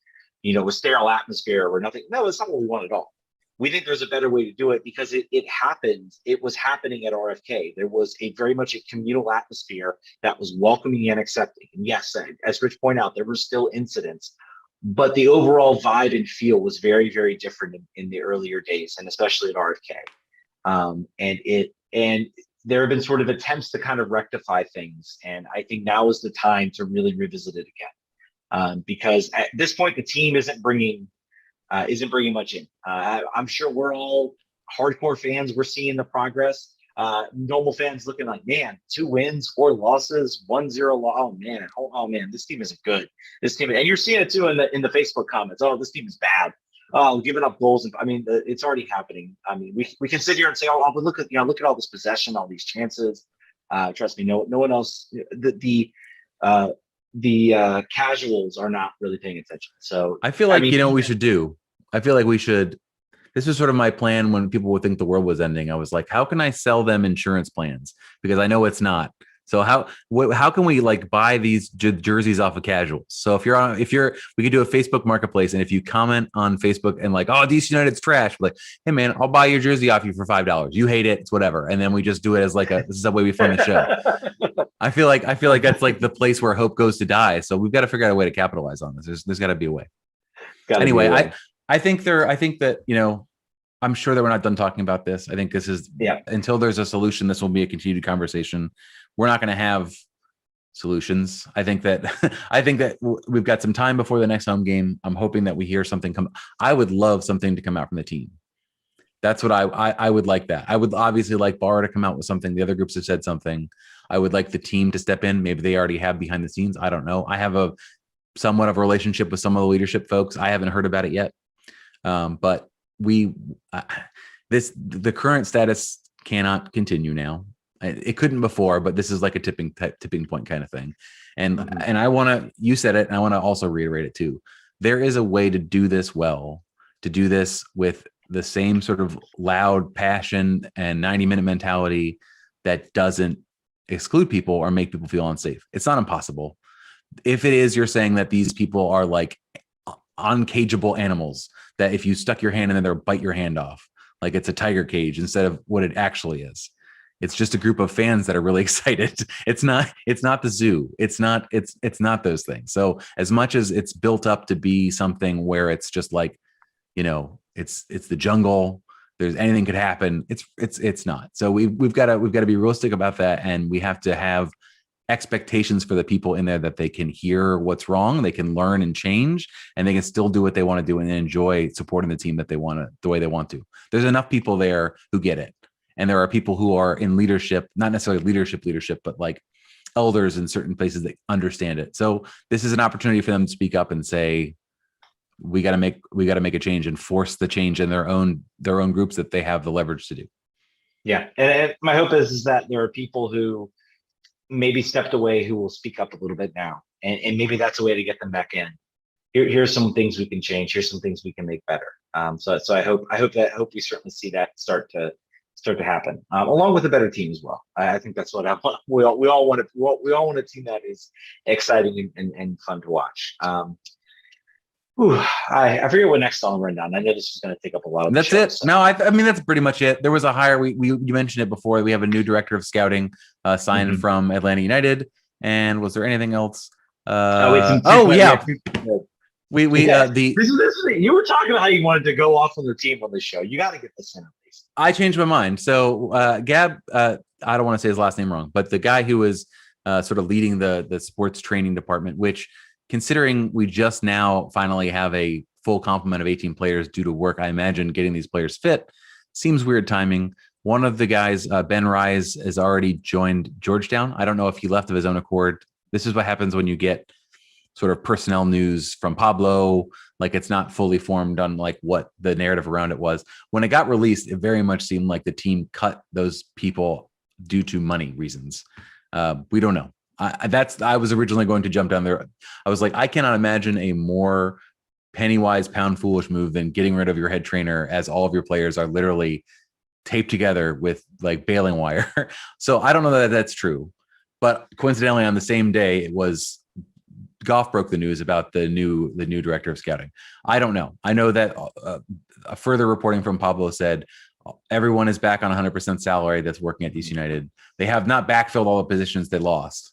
a sterile atmosphere or nothing. No, it's not what we want at all. We think there's a better way to do it because it happened. It was happening at RFK. There was very much a communal atmosphere that was welcoming and accepting. And yes, as Rich pointed out, there were still incidents, but the overall vibe and feel was very, very different in the earlier days, and especially at RFK. And there have been sort of attempts to kind of rectify things. And I think now is the time to really revisit it again. Because at this point, the team isn't bringing much in. I'm sure we're all hardcore fans. We're seeing the progress. Normal fans looking like, man, 2 wins, 4 losses, 1-0 loss. Oh man, this team isn't good. This team, and you're seeing it too in the Facebook comments. Oh, this team is bad. Oh, giving up goals. I mean, it's already happening. I mean, we can sit here and say, but look at all this possession, all these chances. Trust me, no one else. The casuals are not really paying attention. So I feel like what we should do. I feel like we should. This was sort of my plan when people would think the world was ending. I was like, how can I sell them insurance plans? Because I know it's not. So how can we buy these jerseys off of casuals? So we could do a Facebook marketplace, and if you comment on Facebook and DC United's trash, like, hey man, I'll buy your jersey off you for $5. You hate it, it's whatever. And then we just do it as this is the way we fund the show. I feel like that's the place where hope goes to die. So we've got to figure out a way to capitalize on this. There's got to be a way. Anyway, I think that, I'm sure that we're not done talking about this. I think this is until there's a solution, this will be a continued conversation. We're not going to have solutions. I think that we've got some time before the next home game. I'm hoping that we hear something come. I would love something to come out from the team. That's what I would like. That I would obviously like Barra to come out with something. The other groups have said something. I would like the team to step in. Maybe they already have behind the scenes. I don't know. I have a somewhat of a relationship with some of the leadership folks. I haven't heard about it yet. But the current status cannot continue now. It couldn't before, but this is like a tipping point kind of thing. And you said it, and I want to also reiterate it too. There is a way to do this well, to do this with the same sort of loud passion and 90-minute mentality that doesn't exclude people or make people feel unsafe. It's not impossible. If it is, you're saying that these people are like uncageable animals, that if you stuck your hand in there, they'll bite your hand off. Like it's a tiger cage instead of what it actually is. It's just a group of fans that are really excited. It's not the zoo. It's not those things. So as much as it's built up to be something where it's just like, it's the jungle, there's anything could happen. It's not. So we've got to be realistic about that. And we have to have expectations for the people in there that they can hear what's wrong, they can learn and change, and they can still do what they want to do and enjoy supporting the team the way they want to. There's enough people there who get it. And there are people who are in leadership, not necessarily leadership, but like elders in certain places that understand it. So this is an opportunity for them to speak up and say, we got to make a change and force the change in their own groups that they have the leverage to do. Yeah. And my hope is that there are people who maybe stepped away who will speak up a little bit now. And maybe that's a way to get them back in. Here's some things we can change. Here's some things we can make better. So I hope we certainly see that start to happen, along with a better team as well. I think that's what I want. We all want a team that is exciting and fun to watch. Ooh, I forget what next I'll run down. I know this is going to take up a lot of. That's the show, it. so. No, I mean that's pretty much it. There was a hire. You mentioned it before. We have a new director of scouting signed from Atlanta United. And was there anything else? Yeah. You were talking about how you wanted to go off on the team on this show. You got to get this in at least. I changed my mind. So Gab, I don't want to say his last name wrong, but the guy who was sort of leading the sports training department, which considering we just now finally have a full complement of 18 players due to work, I imagine getting these players fit seems weird timing. One of the guys, Ben Rise, has already joined Georgetown. I don't know if he left of his own accord. This is what happens when you get sort of personnel news from Pablo. Like it's not fully formed on like what the narrative around it was. When it got released, it very much seemed like the team cut those people due to money reasons. We don't know. I was originally going to jump down there. I was like, I cannot imagine a more penny wise, pound foolish move than getting rid of your head trainer as all of your players are literally taped together with like baling wire. So I don't know that that's true, but coincidentally on the same day, it was Goff broke the news about the new director of scouting. I don't know. I know that a further reporting from Pablo said everyone is back on 100% salary that's working at DC United. They have not backfilled all the positions they lost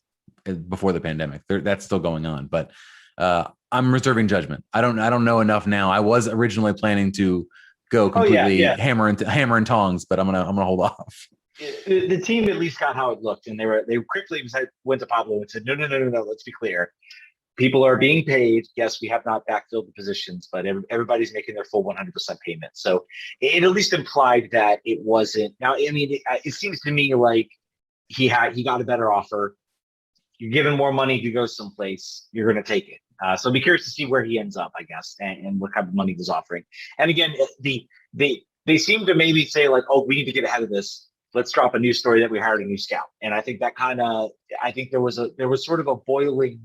before the pandemic. That's still going on, but I'm reserving judgment. I don't know enough now. I was originally planning to go completely hammer and tongs, but I'm gonna hold off. The team at least got how it looked, and they quickly went to Pablo and said, no. Let's be clear. People are being paid. Yes, we have not backfilled the positions, but everybody's making their full 100% payment. So it at least implied that it wasn't. Now, I mean, it seems to me like he got a better offer. You're given more money to go someplace, you're going to take it. So I'll be curious to see where he ends up, I guess, and what kind of money he's offering. And again, they seem to maybe say like, oh, we need to get ahead of this. Let's drop a new story that we hired a new scout. And I think that I think there was sort of a boiling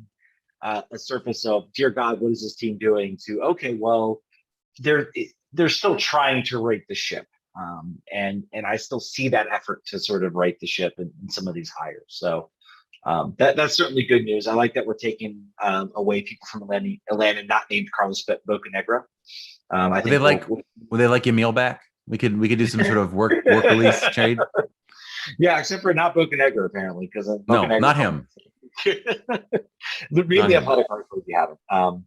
a surface of, dear God, what is this team doing? To okay, well, they're still trying to right the ship, and I still see that effort to sort of right the ship in some of these hires. So that's certainly good news. I like that we're taking away people from Atlanta not named Carlos Bocanegra. I think would they like Emil back? We could do some sort of work release trade. Yeah, except for not Bocanegra apparently, because no, not him. Really athletic articles you haven't.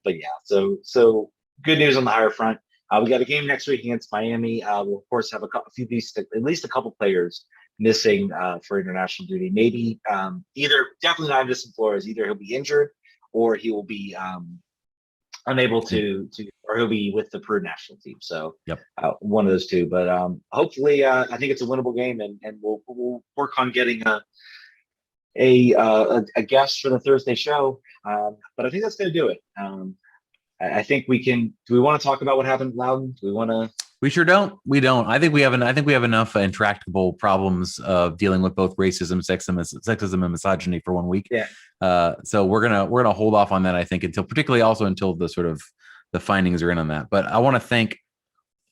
But yeah, so good news on the hire front. We got a game next week against Miami. We'll of course have at least a couple players missing for international duty. Maybe definitely not Anderson Flores. Either he'll be injured or he will be unable to, or he'll be with the Peru national team. So one of those two. But hopefully, I think it's a winnable game, and we'll work on getting a guest for the Thursday show. But I think that's going to do it. I think we can. Do we want to talk about what happened in Loudoun? Do we want to? We sure don't. We don't. I think we have enough intractable problems of dealing with both racism, sexism, and misogyny for 1 week. Yeah. So we're gonna hold off on that. I think until the sort of the findings are in on that. But I want to thank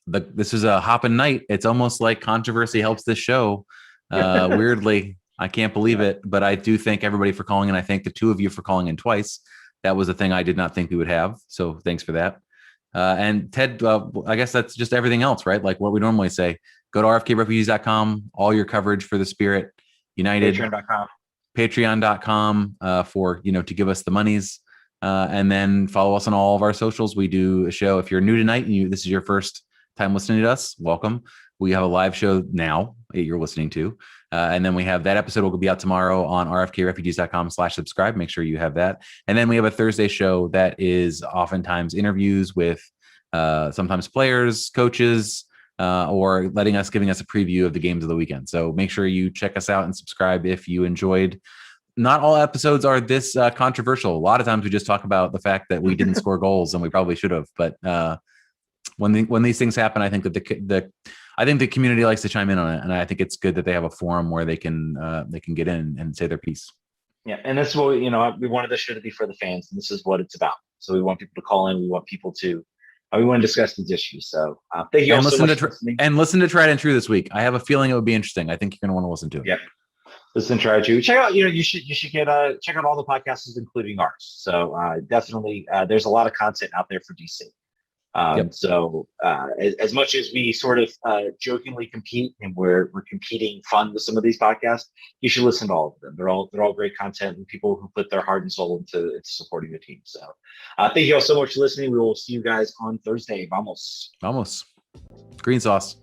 this is a hopping night. It's almost like controversy helps this show. Weirdly, I can't believe it, but I do thank everybody for calling in. I thank the two of you for calling in twice. That was a thing I did not think we would have. So thanks for that. And Ted, I guess that's just everything else, right? Like what we normally say. Go to rfkrefugees.com, all your coverage for the Spirit United. Patreon.com for, to give us the monies. And then follow us on all of our socials. We do a show. If you're new tonight and this is your first time listening to us, welcome. We have a live show now that you're listening to. And then we have that episode will be out tomorrow on rfkrefugees.com/subscribe. Make sure you have that. And then we have a Thursday show that is oftentimes interviews with sometimes players, coaches, or giving us a preview of the games of the weekend. So make sure you check us out and subscribe if you enjoyed. Not all episodes are this controversial. A lot of times we just talk about the fact that we didn't score goals and we probably should have. But when these things happen, I think that the community likes to chime in on it, and I think it's good that they have a forum where they can get in and say their piece. Yeah, and this is what we wanted this show to be for the fans, and this is what it's about. So we want people to call in. We want people to. We want to discuss these issues. So thank you all so much for listening. And listen to Tried and True this week. I have a feeling it would be interesting. I think you're going to want to listen to it. Yep. Listen, try to check out. You should get check out all the podcasts, including ours. So definitely, there's a lot of content out there for DC. So as much as we sort of jokingly compete, and we're competing fun with some of these podcasts, you should listen to all of them. They're all great content and people who put their heart and soul into supporting the team. So thank you all so much for listening. We will see you guys on Thursday. Vamos. Vamos. Green sauce.